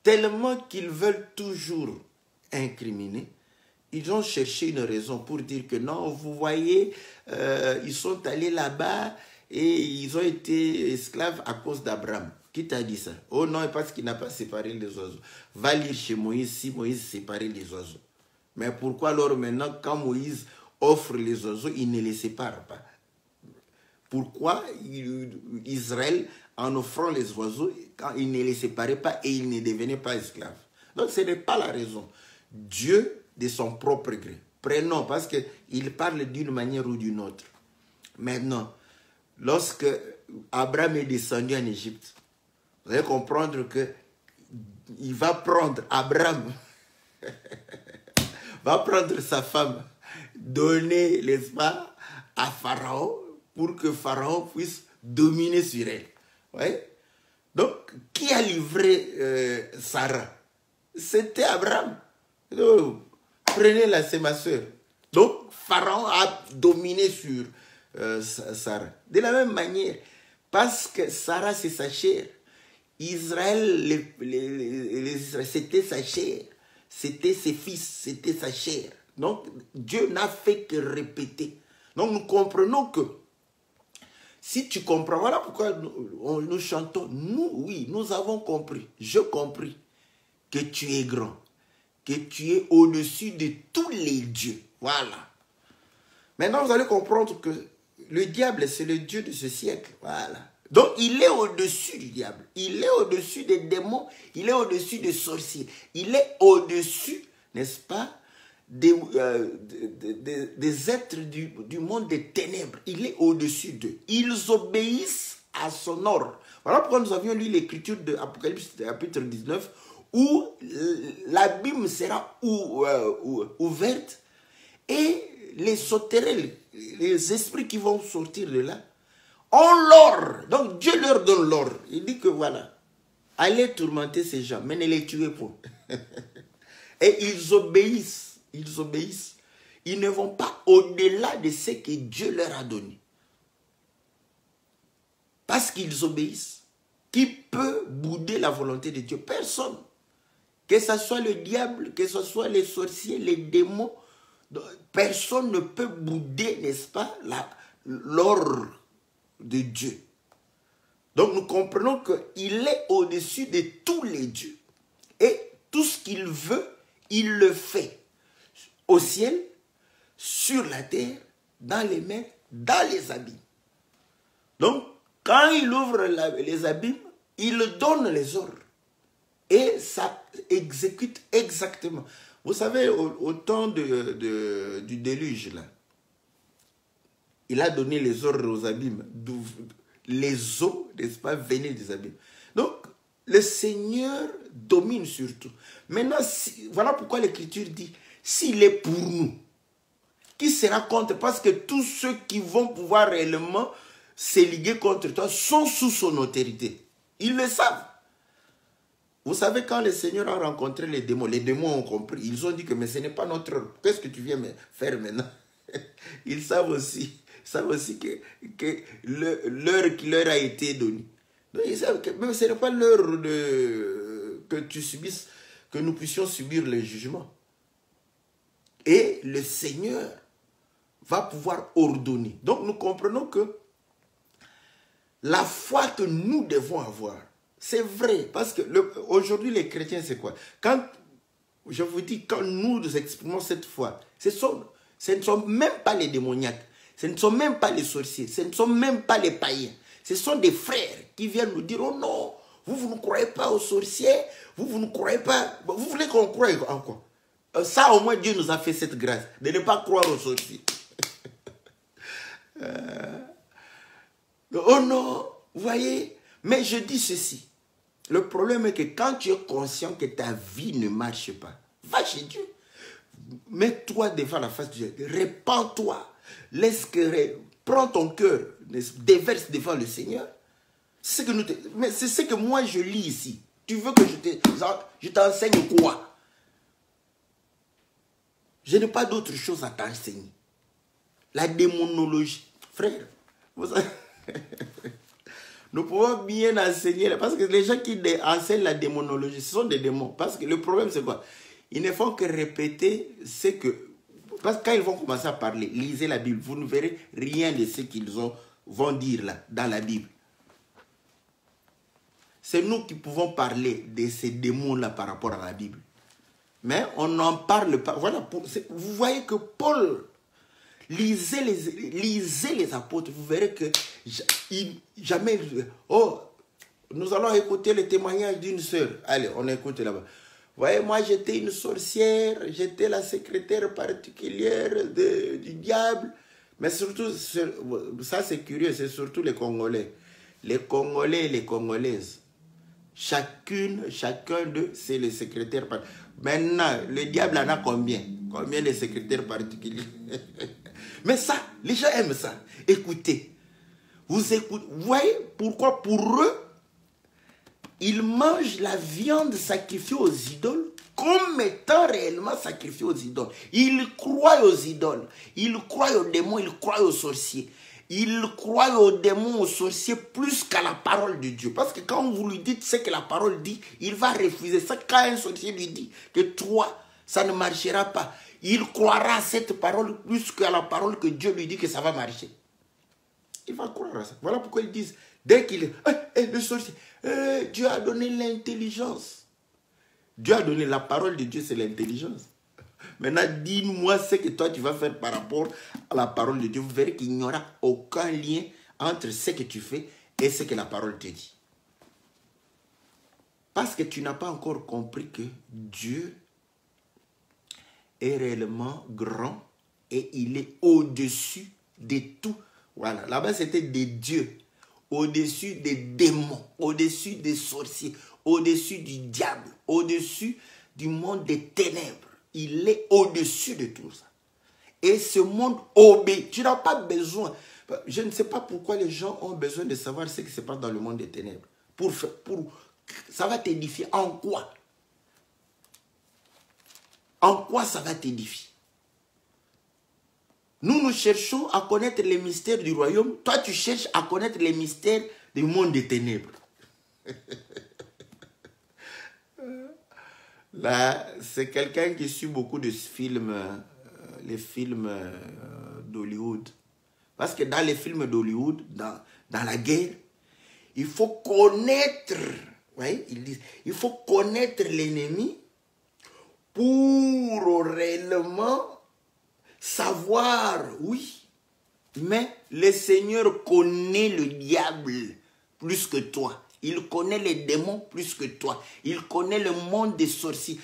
tellement qu'ils veulent toujours incriminer, ils ont cherché une raison pour dire que non, vous voyez, ils sont allés là-bas et ils ont été esclaves à cause d'Abraham. Qui t'a dit ça? Oh non, parce qu'il n'a pas séparé les oiseaux. Va lire chez Moïse si Moïse séparait les oiseaux. Mais pourquoi alors maintenant, quand Moïse offre les oiseaux, il ne les sépare pas? Pourquoi Israël, en offrant les oiseaux, quand il ne les séparait pas et il ne devenait pas esclave? Donc ce n'est pas la raison. Dieu, de son propre gré. Prenons, parce qu'il parle d'une manière ou d'une autre. Maintenant, lorsque Abraham est descendu en Égypte, vous allez comprendre que il va prendre Abraham, va prendre sa femme, donner l'espace à Pharaon pour que Pharaon puisse dominer sur elle. Ouais? Donc, qui a livré Sarah? C'était Abraham. Donc, prenez-la, c'est ma soeur. Donc, Pharaon a dominé sur Sarah. De la même manière, parce que Sarah, c'est sa chair. Israël, c'était sa chair. C'était ses fils, c'était sa chair. Donc, Dieu n'a fait que répéter. Donc, nous comprenons que si tu comprends, voilà pourquoi nous chantons. Nous, oui, nous avons compris. Je compris que tu es grand, que tu es au-dessus de tous les dieux. Voilà. Maintenant, vous allez comprendre que le diable, c'est le dieu de ce siècle. Voilà. Donc, il est au-dessus du diable. Il est au-dessus des démons. Il est au-dessus des sorciers. Il est au-dessus, n'est-ce pas, des êtres du monde des ténèbres. Il est au-dessus d'eux. Ils obéissent à son ordre. Voilà pourquoi nous avions lu l'écriture de Apocalypse chapitre 19, où l'abîme sera ouverte et les sauterelles, les esprits qui vont sortir de là, ont l'ordre. Donc Dieu leur donne l'ordre. Il dit que voilà, allez tourmenter ces gens, mais ne les tuez pas. Et ils obéissent. Ils obéissent. Ils ne vont pas au-delà de ce que Dieu leur a donné. Parce qu'ils obéissent. Qui peut bouder la volonté de Dieu? Personne. Que ce soit le diable, que ce soit les sorciers, les démons, personne ne peut bouder, n'est-ce pas, l'ordre de Dieu. Donc nous comprenons qu'il est au-dessus de tous les dieux. Et tout ce qu'il veut, il le fait. Au ciel, sur la terre, dans les mers, dans les abîmes. Donc, quand il ouvre les abîmes, il donne les ordres. Et ça exécute exactement. Vous savez, au temps du déluge, là, il a donné les ordres aux abîmes. Les eaux, n'est-ce pas, venaient des abîmes. Donc, le Seigneur domine sur tout. Maintenant, voilà pourquoi l'Écriture dit, s'il est pour nous, qui sera contre? Parce que tous ceux qui vont pouvoir réellement s'éliguer contre toi sont sous son autorité. Ils le savent. Vous savez, quand le Seigneur a rencontré les démons ont compris. Ils ont dit que mais ce n'est pas notre ordre. Qu'est-ce que tu viens faire maintenant? Ils savent aussi que l'heure qui leur a été donnée. Donc, ils savent que même ce n'est pas l'heure que tu subisses, que nous puissions subir le jugement. Et le Seigneur va pouvoir ordonner. Donc nous comprenons que la foi que nous devons avoir, c'est vrai. Parce que aujourd'hui les chrétiens, c'est quoi? Quand, je vous dis, quand nous exprimons cette foi, ce ne sont même pas les démoniaques, ce ne sont même pas les sorciers, ce ne sont même pas les païens. Ce sont des frères qui viennent nous dire, oh non, vous ne croyez pas aux sorciers, vous ne croyez pas, vous voulez qu'on croie en quoi? Ça, au moins, Dieu nous a fait cette grâce de ne pas croire aux sorciers. Oh non, vous voyez. Mais je dis ceci. Le problème est que quand tu es conscient que ta vie ne marche pas, va chez Dieu. Mets-toi devant la face de Dieu. Répands-toi. Prends ton cœur, déverse devant le Seigneur. Mais c'est ce que moi je lis ici. Tu veux que je t'enseigne quoi? Je n'ai pas d'autre chose à t'enseigner. La démonologie. Frère, vous savez, nous pouvons bien enseigner, parce que les gens qui enseignent la démonologie, ce sont des démons. Parce que le problème, c'est quoi? Ils ne font que répéter ce que... Parce que quand ils vont commencer à parler, lisez la Bible, vous ne verrez rien de ce qu'ils vont dire là, dans la Bible. C'est nous qui pouvons parler de ces démons-là par rapport à la Bible. Mais on n'en parle pas. Voilà, vous voyez que Paul, lisez les apôtres, vous verrez que jamais... Oh, nous allons écouter le témoignage d'une sœur. Allez, on écoute là-bas. Vous voyez, moi j'étais une sorcière, j'étais la secrétaire particulière du diable. Mais surtout, ça c'est curieux, c'est surtout les Congolais. Les Congolais et les Congolaises. Chacun d'eux, c'est le secrétaire particulier. Maintenant, le diable en a combien? Combien de secrétaires particuliers? Mais ça, les gens aiment ça. Écoutez. Vous voyez pourquoi pour eux, ils mangent la viande sacrifiée aux idoles comme étant réellement sacrifiée aux idoles. Ils croient aux idoles. Ils croient aux démons, ils croient aux sorciers. Ils croient aux démons, aux sorciers plus qu'à la parole de Dieu. Parce que quand vous lui dites ce que la parole dit, il va refuser ça. Quand un sorcier lui dit que toi, ça ne marchera pas, il croira à cette parole plus qu'à la parole que Dieu lui dit que ça va marcher. Il va croire à ça. Voilà pourquoi ils disent, dès qu'il est le sorcier, Dieu a donné l'intelligence. Dieu a donné la parole de Dieu, c'est l'intelligence. Maintenant, dis-moi ce que toi tu vas faire par rapport à la parole de Dieu. Vous verrez qu'il n'y aura aucun lien entre ce que tu fais et ce que la parole te dit. Parce que tu n'as pas encore compris que Dieu est réellement grand et il est au-dessus de tout. Voilà, là-bas c'était des dieux, au-dessus des démons, au-dessus des sorciers, au-dessus du diable, au-dessus du monde des ténèbres. Il est au-dessus de tout ça. Et ce monde obéit. Tu n'as pas besoin. Je ne sais pas pourquoi les gens ont besoin de savoir ce qui se passe dans le monde des ténèbres. Ça va t'édifier. En quoi? En quoi ça va t'édifier? Nous cherchons à connaître les mystères du royaume. Toi, tu cherches à connaître les mystères du monde des ténèbres. Là, c'est quelqu'un qui suit beaucoup de films, les films d'Hollywood. Parce que dans les films d'Hollywood, dans la guerre, il faut connaître, ouais, ils disent, il faut connaître l'ennemi pour réellement savoir, oui, mais le Seigneur connaît le diable plus que toi. Il connaît les démons plus que toi. Il connaît le monde des sorciers.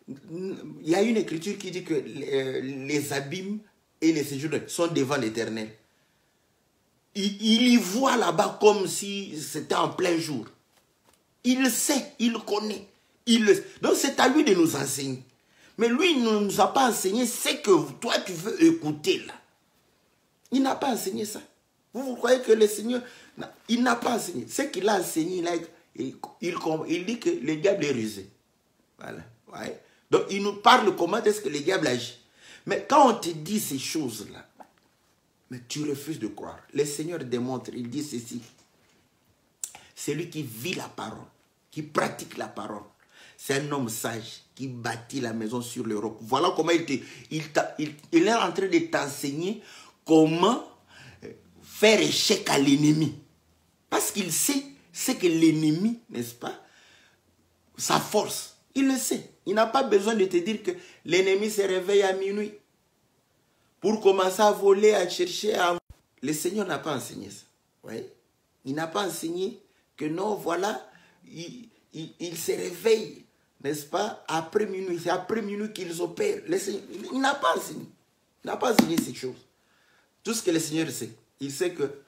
Il y a une écriture qui dit que les abîmes et les séjours sont devant l'Éternel. Il y voit là-bas comme si c'était en plein jour. Il sait, il connaît. Donc c'est à lui de nous enseigner. Mais lui, il ne nous a pas enseigné ce que toi, tu veux écouter là. Il n'a pas enseigné ça. Vous croyez que le Seigneur... Il n'a pas enseigné. Ce qu'il a enseigné, il dit que le diable est rusé. Voilà. Ouais. Donc, il nous parle comment est-ce que le diable agit. Mais quand on te dit ces choses-là, mais tu refuses de croire. Le Seigneur démontre, il dit ceci. Celui qui vit la parole, qui pratique la parole, c'est un homme sage qui bâtit la maison sur le roc. Voilà comment il est en train de t'enseigner comment faire échec à l'ennemi. Parce qu'il sait ce que l'ennemi, n'est-ce pas, sa force. Il le sait. Il n'a pas besoin de te dire que l'ennemi se réveille à minuit pour commencer à voler, à chercher. Le Seigneur n'a pas enseigné ça. Ouais. Il n'a pas enseigné que non, voilà, il se réveille, n'est-ce pas, après minuit. C'est après minuit qu'ils opèrent. Le Seigneur, il n'a pas enseigné. Il n'a pas enseigné ces choses. Tout ce que le Seigneur sait, il sait que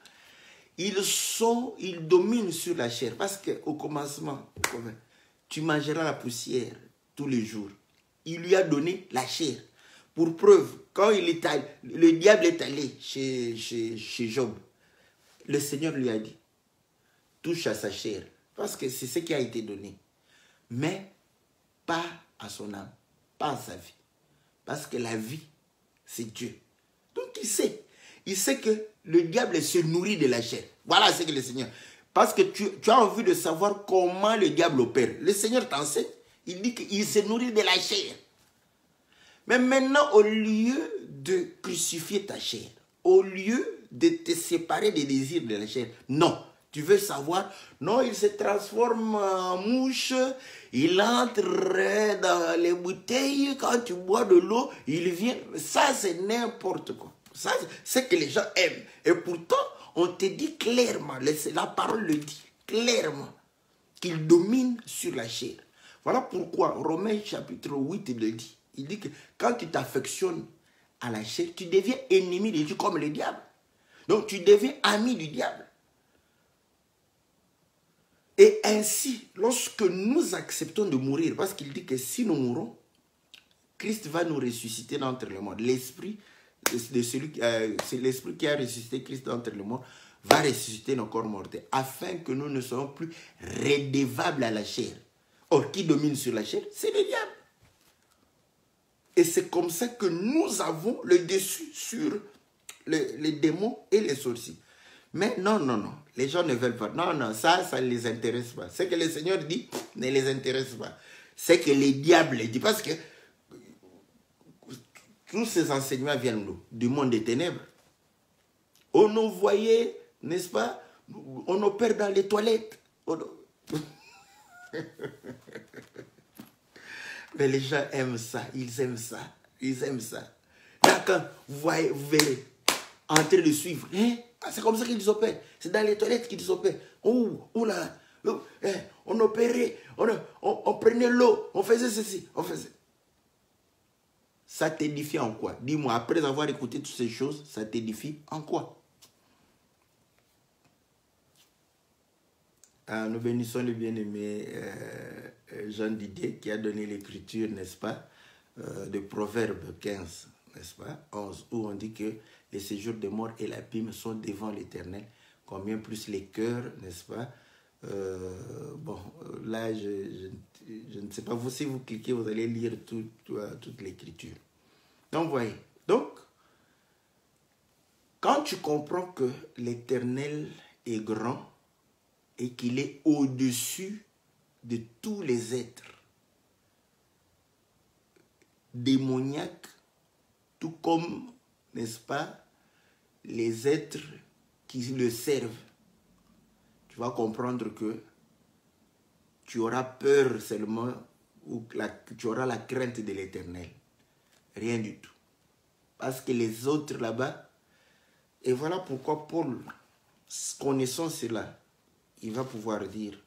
ils dominent sur la chair. Parce qu'au commencement, tu mangeras la poussière tous les jours. Il lui a donné la chair. Pour preuve, quand le diable est allé chez Job, le Seigneur lui a dit, touche à sa chair. Parce que c'est ce qui a été donné. Mais pas à son âme, pas à sa vie. Parce que la vie, c'est Dieu. Donc il sait. Il sait que le diable se nourrit de la chair. Voilà ce que le Seigneur... Parce que tu as envie de savoir comment le diable opère. Le Seigneur t'enseigne. Il dit qu'il se nourrit de la chair. Mais maintenant, au lieu de crucifier ta chair, au lieu de te séparer des désirs de la chair, non. Tu veux savoir? Non, il se transforme en mouche. Il entre dans les bouteilles. Quand tu bois de l'eau, il vient. Ça, c'est n'importe quoi. Ça, c'est ce que les gens aiment. Et pourtant, on te dit clairement, la parole le dit clairement, qu'il domine sur la chair. Voilà pourquoi Romains chapitre 8 le dit. Il dit que quand tu t'affectionnes à la chair, tu deviens ennemi de Dieu comme le diable. Donc tu deviens ami du diable. Et ainsi, lorsque nous acceptons de mourir, parce qu'il dit que si nous mourons, Christ va nous ressusciter d'entre les morts. L'esprit de celui, c'est l'esprit qui a ressuscité Christ d'entre les morts, va ressusciter nos corps mortels, afin que nous ne soyons plus redevables à la chair. Or, qui domine sur la chair? C'est le diable. Et c'est comme ça que nous avons le dessus sur les démons et les sorciers. Mais non, non, non. Les gens ne veulent pas. Non, non, ça ne les intéresse pas. Ce que le Seigneur dit ne les intéresse pas. C'est que les diables disent. Parce que tous ces enseignements viennent nous, du monde des ténèbres. On nous voyait, n'est-ce pas? On opère dans les toilettes. Mais les gens aiment ça, ils aiment ça, ils aiment ça. Là, quand vous verrez, en train de suivre, hein? C'est comme ça qu'ils opèrent. C'est dans les toilettes qu'ils opèrent. Oh là, on opérait, on prenait l'eau, on faisait ceci, on faisait. ça t'édifie en quoi? Dis-moi, après avoir écouté toutes ces choses, ça t'édifie en quoi? Nous bénissons le bien-aimé Jean Didier qui a donné l'écriture, n'est-ce pas, de Proverbe 15, n'est-ce pas, 11, où on dit que les séjours des morts et l'abîme sont devant l'Éternel, combien plus les cœurs, n'est-ce pas? Bon, là, je ne sais pas, vous, si vous cliquez, vous allez lire toute l'écriture. Donc, voyez, donc, quand tu comprends que l'Éternel est grand et qu'il est au-dessus de tous les êtres démoniaques, tout comme, n'est-ce pas, les êtres qui le servent, tu vas comprendre que tu auras peur seulement ou tu auras la crainte de l'Éternel. Rien du tout. Parce que les autres là-bas, et voilà pourquoi Paul, connaissant cela, il va pouvoir dire,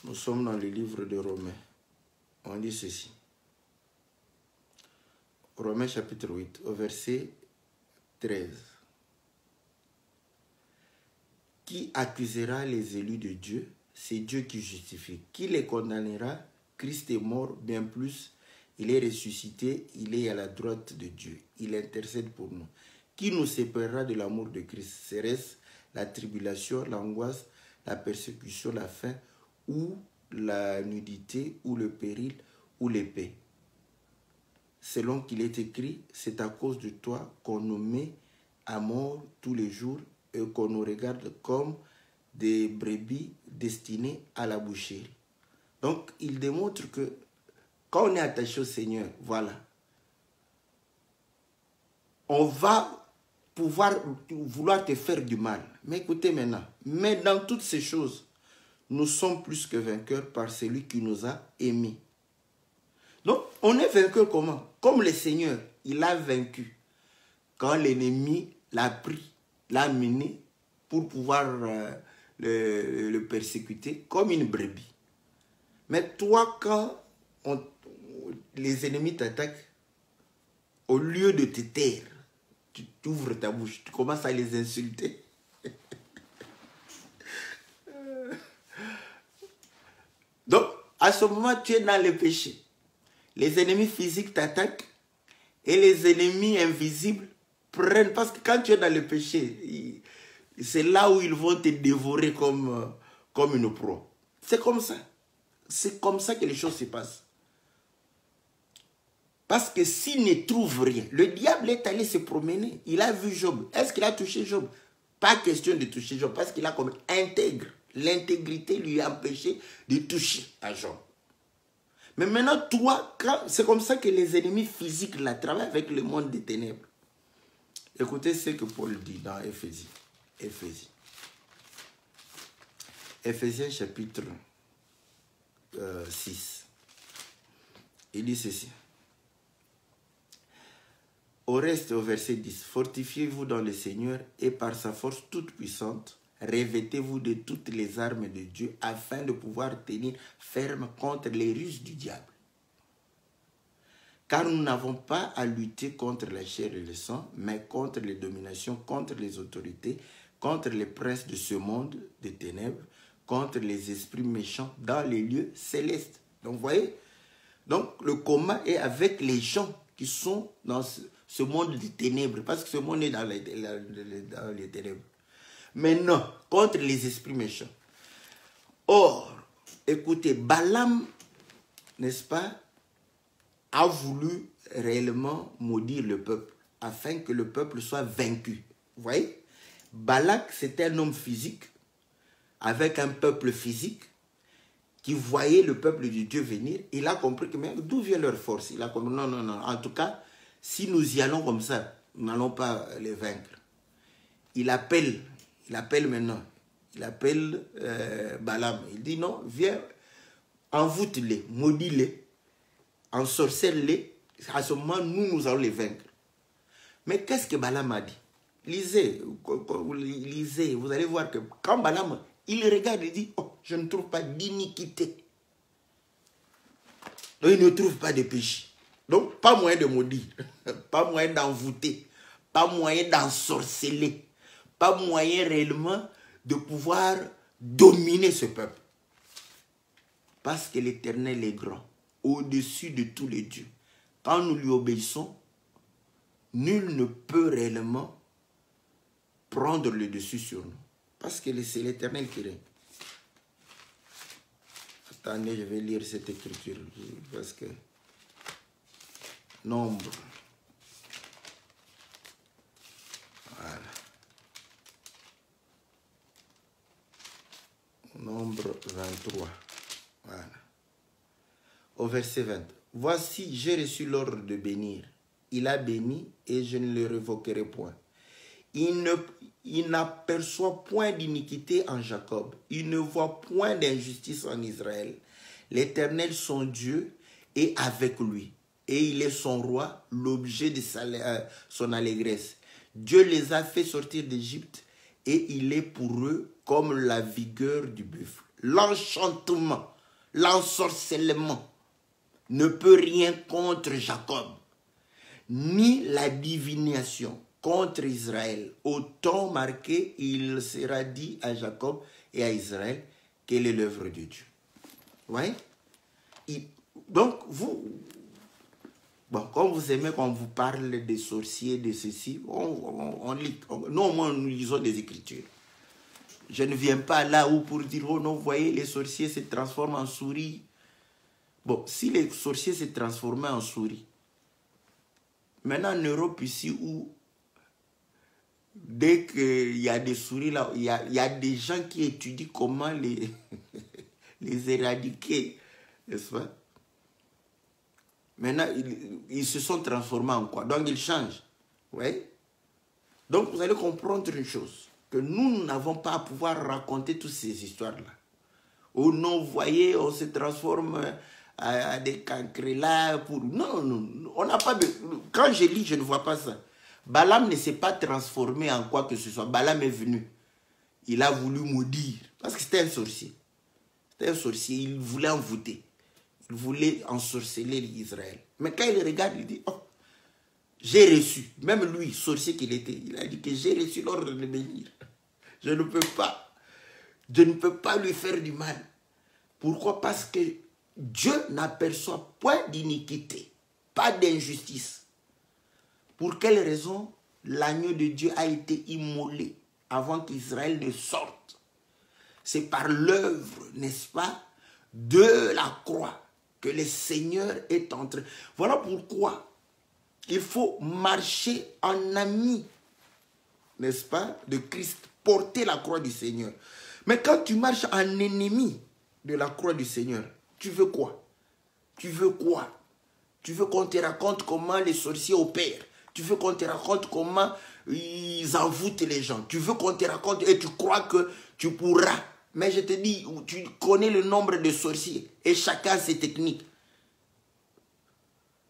nous sommes dans le livre de Romains, on dit ceci. Romains chapitre 8, au verset 13. Qui accusera les élus de Dieu? C'est Dieu qui justifie. Qui les condamnera? Christ est mort, bien plus, il est ressuscité, il est à la droite de Dieu. Il intercède pour nous. Qui nous séparera de l'amour de Christ? Serait-ce la tribulation, l'angoisse, la persécution, la faim, ou la nudité, ou le péril, ou l'épée? Selon qu'il est écrit, c'est à cause de toi qu'on nous met à mort tous les jours et qu'on nous regarde comme des brebis destinées à la boucherie. Donc, il démontre que quand on est attaché au Seigneur, voilà, on va vouloir te faire du mal. Mais écoutez maintenant, mais dans toutes ces choses, nous sommes plus que vainqueurs par celui qui nous a aimés. Donc, on est vainqueur comment? Comme le Seigneur, il a vaincu. Quand l'ennemi l'a pris, l'a mené pour pouvoir le persécuter comme une brebis. Mais toi, quand les ennemis t'attaquent, au lieu de te taire, tu ouvres ta bouche, tu commences à les insulter. Donc, à ce moment, tu es dans le péché. Les ennemis physiques t'attaquent et les ennemis invisibles prennent. Parce que quand tu es dans le péché, c'est là où ils vont te dévorer comme une proie. C'est comme ça. C'est comme ça que les choses se passent. Parce que s'il ne trouve rien, le diable est allé se promener. Il a vu Job. Est-ce qu'il a touché Job? Pas question de toucher Job, parce qu'il a comme intègre. L'intégrité lui a empêché de toucher à Job. Mais maintenant, toi, c'est comme ça que les ennemis physiques la travaillent avec le monde des ténèbres. Écoutez ce que Paul dit dans Éphésiens. Éphésiens chapitre 6. Il dit ceci. Au reste, au verset 10, fortifiez-vous dans le Seigneur et par sa force toute puissante, revêtez-vous de toutes les armes de Dieu afin de pouvoir tenir ferme contre les ruses du diable. Car nous n'avons pas à lutter contre la chair et le sang, mais contre les dominations, contre les autorités, contre les princes de ce monde des ténèbres, contre les esprits méchants dans les lieux célestes. Donc, vous voyez, donc le combat est avec les gens qui sont dans ce monde des ténèbres, parce que ce monde est dans les ténèbres. Mais non, contre les esprits méchants. Or, écoutez, Balaam, n'est-ce pas, a voulu réellement maudire le peuple, afin que le peuple soit vaincu. Vous voyez, Balak, c'était un homme physique, avec un peuple physique, qui voyait le peuple de Dieu venir. Il a compris que, mais d'où vient leur force? Il a compris, non, en tout cas, si nous y allons comme ça, nous n'allons pas les vaincre. Il appelle maintenant, il appelle Balaam. Il dit non, viens, envoûte-les, maudis-les, ensorcelle-les. À ce moment, nous allons les vaincre. Mais qu'est-ce que Balaam a dit? Lisez, vous allez voir que quand Balaam, il regarde et dit, oh, je ne trouve pas d'iniquité. Donc, il ne trouve pas de péché. Donc, pas moyen de maudire, pas moyen d'envoûter, pas moyen d'ensorceler, pas moyen réellement de pouvoir dominer ce peuple. Parce que l'Éternel est grand, au-dessus de tous les dieux. Quand nous lui obéissons, nul ne peut réellement prendre le dessus sur nous. Parce que c'est l'Éternel qui règne. Attendez, je vais lire cette écriture. Parce que... Nombre. Voilà. Nombre 23. Voilà. Au verset 20. Voici, j'ai reçu l'ordre de bénir. Il a béni et je ne le révoquerai point. Il n'aperçoit point d'iniquité en Jacob. Il ne voit point d'injustice en Israël. L'Éternel, son Dieu, est avec lui. Et il est son roi, l'objet de son allégresse. Dieu les a fait sortir d'Égypte et il est pour eux comme la vigueur du buffle. L'enchantement, l'ensorcellement ne peut rien contre Jacob, ni la divination contre Israël. Au temps marqué, il sera dit à Jacob et à Israël quelle est l'œuvre de Dieu. Ouais? Donc, quand vous aimez qu'on vous parle des sorciers, de ceci, on lit. Nous, au moins, nous lisons des Écritures. Je ne viens pas là où pour dire, oh non, vous voyez, les sorciers se transforment en souris. Bon, si les sorciers se transformaient en souris, maintenant en Europe ici où dès qu'il y a des souris là, il y a des gens qui étudient comment les éradiquer, n'est-ce pas? Maintenant, ils se sont transformés en quoi? Donc, ils changent. Oui? Donc, vous allez comprendre une chose, que nous n'avons pas à pouvoir raconter toutes ces histoires-là. Où non, vous voyez, on se transforme à des cancrelats pour... Non, on n'a pas de... Quand je lis, je ne vois pas ça. Balaam ne s'est pas transformé en quoi que ce soit. Balaam est venu. Il a voulu maudire. Parce que c'était un sorcier. C'était un sorcier. Il voulait envoûter. Il voulait ensorceler Israël. Mais quand il regarde, il dit, oh, j'ai reçu. Même lui, sorcier qu'il était, il a dit que j'ai reçu l'ordre de bénir. Je ne peux pas. Je ne peux pas lui faire du mal. Pourquoi? Parce que Dieu n'aperçoit point d'iniquité, pas d'injustice. Pour quelle raison l'agneau de Dieu a été immolé avant qu'Israël ne sorte? C'est par l'œuvre, n'est-ce pas, de la croix que le Seigneur est en train. Voilà pourquoi il faut marcher en ami, n'est-ce pas, de Christ, porter la croix du Seigneur. Mais quand tu marches en ennemi de la croix du Seigneur, tu veux quoi? Tu veux quoi? Tu veux qu'on te raconte comment les sorciers opèrent? Tu veux qu'on te raconte comment ils envoûtent les gens? Tu veux qu'on te raconte et tu crois que tu pourras? Mais je te dis, tu connais le nombre de sorciers et chacun ses techniques.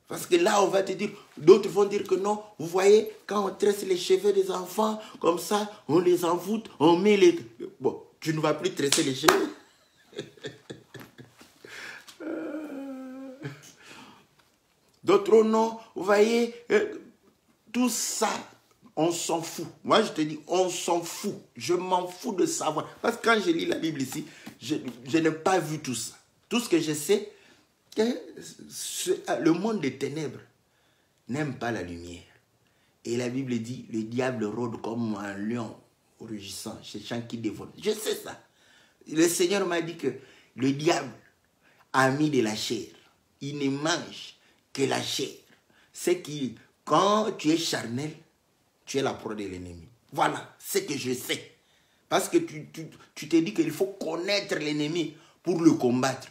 Parce que là, on va te dire, d'autres vont dire que non, vous voyez, quand on tresse les cheveux des enfants, comme ça, on les envoûte, on met les... Bon, tu ne vas plus tresser les cheveux. D'autres non, vous voyez, tout ça, on s'en fout. Moi, je te dis, on s'en fout. Je m'en fous de savoir. Parce que quand je lis la Bible ici, je n'ai pas vu tout ça. Tout ce que je sais, que le monde des ténèbres n'aime pas la lumière. Et la Bible dit, le diable rôde comme un lion rugissant, cherchant qui dévore. Je sais ça. Le Seigneur m'a dit que le diable a mis de la chair. Il ne mange que la chair. C'est que quand tu es charnel, tu es la proie de l'ennemi. Voilà, c'est que je sais. Parce que tu te dis qu'il faut connaître l'ennemi pour le combattre.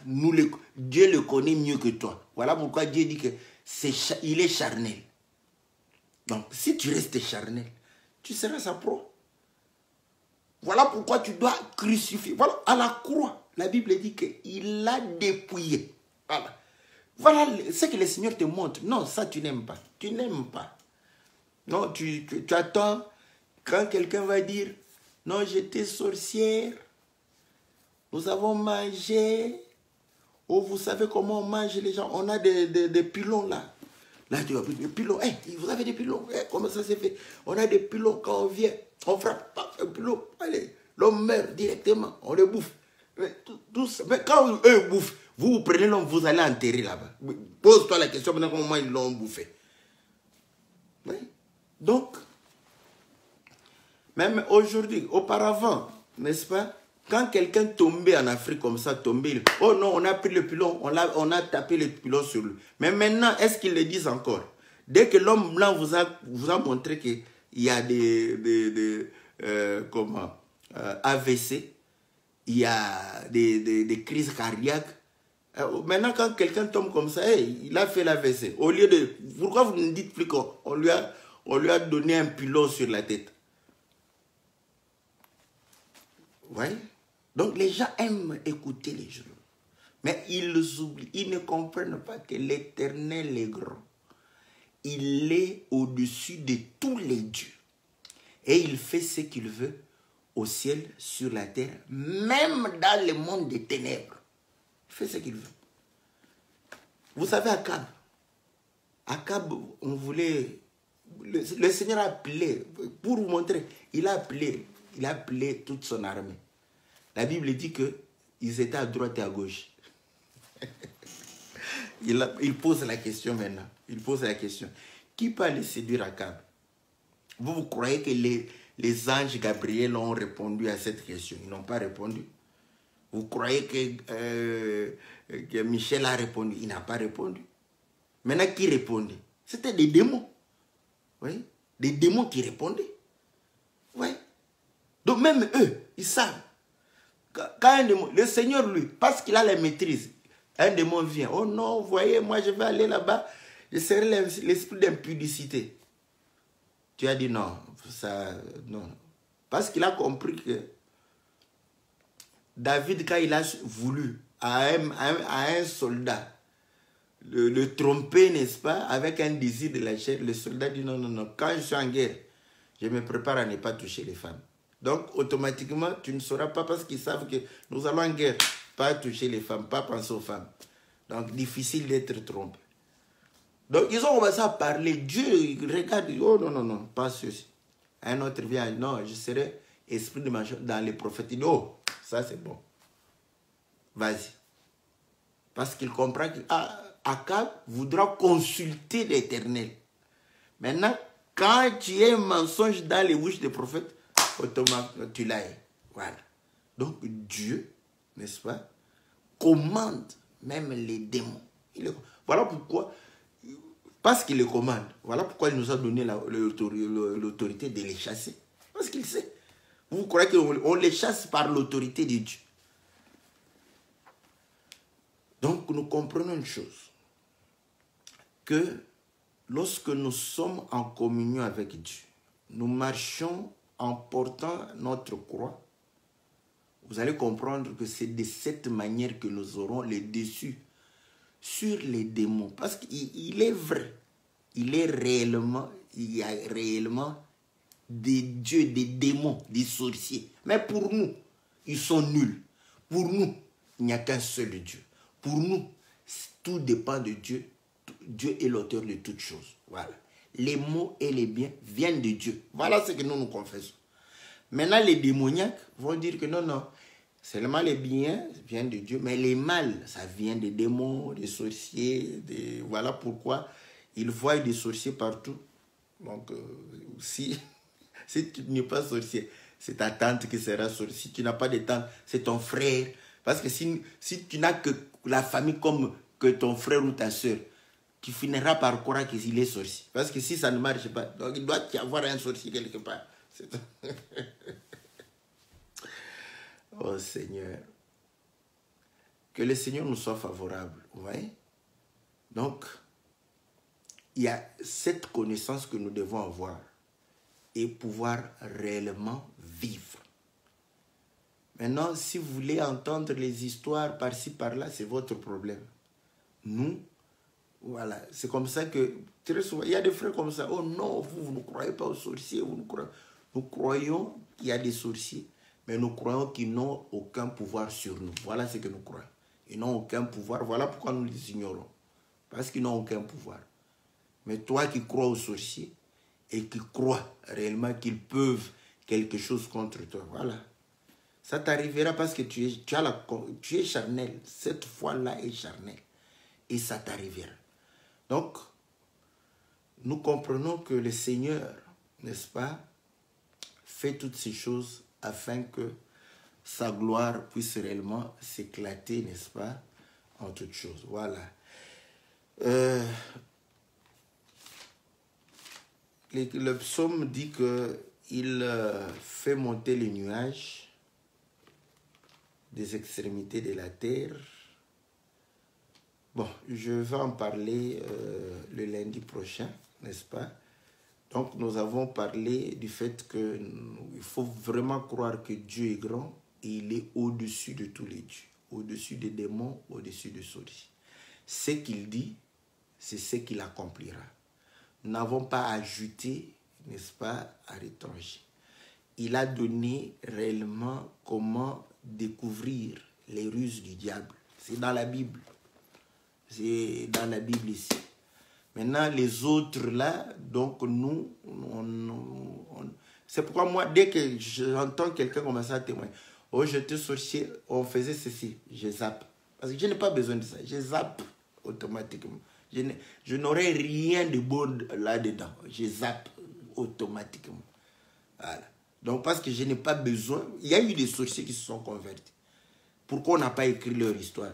Dieu le connaît mieux que toi. Voilà pourquoi Dieu dit qu'il est charnel. Donc, si tu restes charnel, tu seras sa proie. Voilà pourquoi tu dois crucifier. Voilà, à la croix, la Bible dit qu'il l'a dépouillé. Voilà. Voilà ce que le Seigneur te montre. Non, ça tu n'aimes pas. Tu n'aimes pas. Non, tu attends quand quelqu'un va dire, non, j'étais sorcière, nous avons mangé Oh, vous savez comment on mange les gens? On a des pilons là. Là, tu as des pilons. Hey, vous avez des pilons? Hey, comment ça s'est fait? On a des pilons quand on vient. On frappe pas un pilon. Allez, l'homme meurt directement. On le bouffe. Mais quand eux bouffent, vous prenez l'homme, vous allez enterrer là-bas. Pose-toi la question maintenant comment ils l'ont bouffé. Oui. Donc, même aujourd'hui, auparavant, n'est-ce pas? Quand quelqu'un tombait en Afrique comme ça, tombait, oh non, on a pris le pilon, on a tapé le pilon sur lui. Mais maintenant, est-ce qu'ils le disent encore? Dès que l'homme blanc vous a montré qu'il y a AVC, il y a des crises cardiaques. Maintenant, quand quelqu'un tombe comme ça, hey, il a fait l'AVC. Au lieu de... Pourquoi vous ne dites plus qu'on lui a donné un pilon sur la tête? Oui. Donc les gens aiment écouter les gens. Mais ils oublient, ils ne comprennent pas que l'Éternel est grand. Il est au-dessus de tous les dieux. Et il fait ce qu'il veut au ciel, sur la terre, même dans le monde des ténèbres. Il fait ce qu'il veut. Vous savez, Akab, on voulait... Le Seigneur a appelé, pour vous montrer, il a appelé toute son armée. La Bible dit qu'ils étaient à droite et à gauche. Il pose la question maintenant. Il pose la question. Qui peut aller séduire Akab? Vous croyez que les anges Gabriel ont répondu à cette question? Ils n'ont pas répondu. Vous croyez que Michel a répondu? Il n'a pas répondu. Maintenant, qui répondait? C'était des démons. Oui? Des démons qui répondaient. Oui? Donc même eux, ils savent. Quand un démon, le Seigneur, lui, parce qu'il a la maîtrise, un démon vient. Oh non, vous voyez, moi je vais aller là-bas, je serai l'esprit d'impudicité. Tu as dit non, ça, non. Parce qu'il a compris que David, quand il a voulu à un soldat le tromper, n'est-ce pas, avec un désir de la chair, le soldat dit non, non, non, quand je suis en guerre, je me prépare à ne pas toucher les femmes. Donc, automatiquement, tu ne sauras pas parce qu'ils savent que nous allons en guerre. Pas toucher les femmes, pas penser aux femmes. Donc, difficile d'être trompé. Donc, ils ont commencé à parler. Dieu, regarde, oh non, non, non, pas ceci. Un autre vient, non, je serai esprit de ma dans les prophètes. Il dit, oh, ça c'est bon. Vas-y. Parce qu'il comprend qu'Akab voudra consulter l'Éternel. Maintenant, quand tu as un mensonge dans les bouches des prophètes, automatiquement, tu l'as. Voilà. Donc, Dieu, n'est-ce pas, commande même les démons. Voilà pourquoi, parce qu'il les commande, voilà pourquoi il nous a donné l'autorité de les chasser. Parce qu'il sait. Vous croyez qu'on les chasse par l'autorité de Dieu? Donc, nous comprenons une chose. Que lorsque nous sommes en communion avec Dieu, nous marchons en portant notre croix, vous allez comprendre que c'est de cette manière que nous aurons le dessus sur les démons. Parce qu'il est vrai, il y a réellement des dieux, des démons, des sorciers. Mais pour nous, ils sont nuls. Pour nous, il n'y a qu'un seul Dieu. Pour nous, tout dépend de Dieu. Dieu est l'auteur de toutes choses. Voilà. Les maux et les biens viennent de Dieu. Voilà ce que nous confessons. Maintenant, les démoniaques vont dire que non, non, seulement les biens viennent de Dieu, mais les mal, ça vient des démons, des sorciers. Voilà pourquoi ils voient des sorciers partout. Donc, si tu n'es pas sorcier, c'est ta tante qui sera sorcière. Si tu n'as pas de tante, c'est ton frère. Parce que si tu n'as que la famille comme que ton frère ou ta soeur, tu finiras par croire qu'il est sorcier. Parce que si ça ne marche pas, donc il doit y avoir un sorcier quelque part. Oh Seigneur. Que le Seigneur nous soit favorable. Vous voyez? Donc, il y a cette connaissance que nous devons avoir et pouvoir réellement vivre. Maintenant, si vous voulez entendre les histoires par-ci, par-là, c'est votre problème. Nous, voilà, c'est comme ça que, très souvent, il y a des frères comme ça. Oh non, vous ne croyez pas aux sorciers. Nous croyons qu'il y a des sorciers, mais nous croyons qu'ils n'ont aucun pouvoir sur nous. Voilà ce que nous croyons. Ils n'ont aucun pouvoir. Voilà pourquoi nous les ignorons. Parce qu'ils n'ont aucun pouvoir. Mais toi qui crois aux sorciers et qui crois réellement qu'ils peuvent quelque chose contre toi, voilà. Ça t'arrivera parce que tu es charnel. Cette foi-là est charnelle. Et ça t'arrivera. Donc, nous comprenons que le Seigneur, n'est-ce pas, fait toutes ces choses afin que sa gloire puisse réellement s'éclater, n'est-ce pas, en toutes choses. Voilà. Le psaume dit qu'il fait monter les nuages des extrémités de la terre. Bon, je vais en parler le lundi prochain, n'est-ce pas? Donc, nous avons parlé du fait qu'il faut vraiment croire que Dieu est grand et il est au-dessus de tous les dieux, au-dessus des démons, au-dessus des sorciers. Ce qu'il dit, c'est ce qu'il accomplira. Nous n'avons pas ajouté, n'est-ce pas, à l'étranger. Il a donné réellement comment découvrir les ruses du diable. C'est dans la Bible. C'est dans la Bible ici. Maintenant, les autres là, donc nous, c'est pourquoi moi, dès que j'entends quelqu'un commencer à témoigner, oh, j'étais sorcier, on faisait ceci, je zappe. Parce que je n'ai pas besoin de ça, je zappe automatiquement. Je n'aurai rien de bon là-dedans, je zappe automatiquement. Voilà. Donc, parce que je n'ai pas besoin, il y a eu des sorciers qui se sont convertis. Pourquoi on n'a pas écrit leur histoire,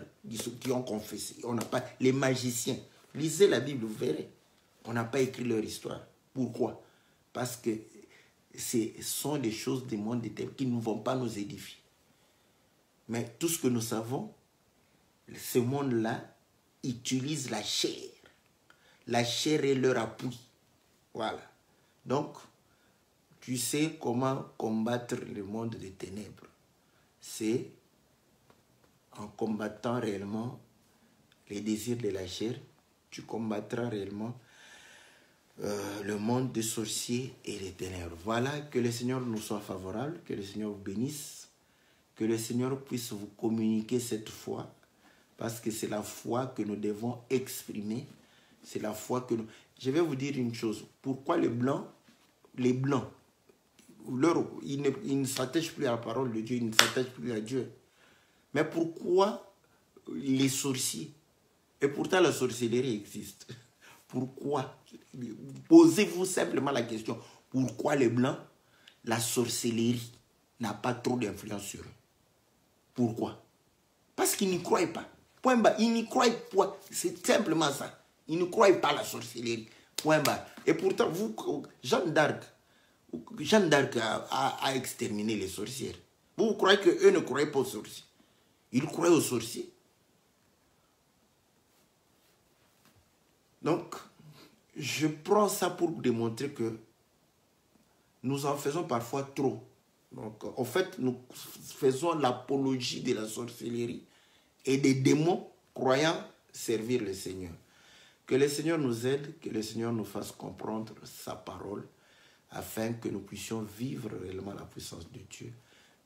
qui ont confessé? On n'a pas, les magiciens. Lisez la Bible, vous verrez. On n'a pas écrit leur histoire. Pourquoi? Parce que ce sont des choses des mondes des ténèbres qui ne vont pas nous édifier. Mais tout ce que nous savons, ce monde-là utilise la chair. La chair est leur appui. Voilà. Donc, tu sais comment combattre le monde des ténèbres. C'est en combattant réellement les désirs de la chair, tu combattras réellement le monde des sorciers et des ténèbres. Voilà, que le Seigneur nous soit favorable, que le Seigneur vous bénisse, que le Seigneur puisse vous communiquer cette foi, parce que c'est la foi que nous devons exprimer, c'est la foi que nous... Je vais vous dire une chose, pourquoi les Blancs, ils ne s'attachent plus à la parole de Dieu, ils ne s'attachent plus à Dieu. Mais pourquoi les sorciers? Et pourtant la sorcellerie existe. Pourquoi? Posez-vous simplement la question. Pourquoi les Blancs, la sorcellerie n'a pas trop d'influence sur eux? Pourquoi? Parce qu'ils n'y croient pas. Point bas. Ils n'y croient pas. C'est simplement ça. Ils ne croient pas à la sorcellerie. Point bas. Et pourtant, vous, Jeanne d'Arc a exterminé les sorcières. Vous croyez qu'eux ne croient pas aux sorciers? Ils croient aux sorciers. Donc, je prends ça pour démontrer que nous en faisons parfois trop. Donc, en fait, nous faisons l'apologie de la sorcellerie et des démons croyant servir le Seigneur. Que le Seigneur nous aide, que le Seigneur nous fasse comprendre sa parole, afin que nous puissions vivre réellement la puissance de Dieu,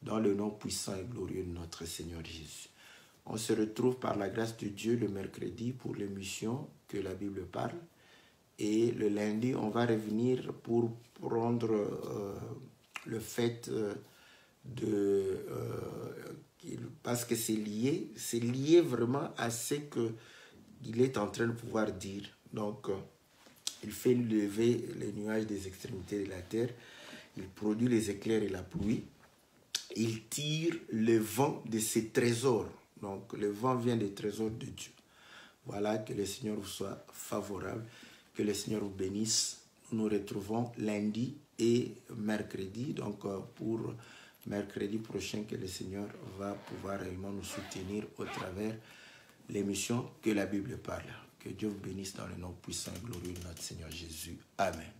dans le nom puissant et glorieux de notre Seigneur Jésus. On se retrouve par la grâce de Dieu le mercredi pour l'émission que la Bible parle. Et le lundi, on va revenir pour prendre le fait parce que c'est lié vraiment à ce qu'il est en train de pouvoir dire. Donc, il fait lever les nuages des extrémités de la terre. Il produit les éclairs et la pluie. Il tire le vent de ses trésors. Donc, le vent vient des trésors de Dieu. Voilà, que le Seigneur vous soit favorable, que le Seigneur vous bénisse. Nous nous retrouvons lundi et mercredi. Donc, pour mercredi prochain, que le Seigneur va pouvoir réellement nous soutenir au travers de l'émission que la Bible parle. Que Dieu vous bénisse dans le nom puissant et glorieux de notre Seigneur Jésus. Amen.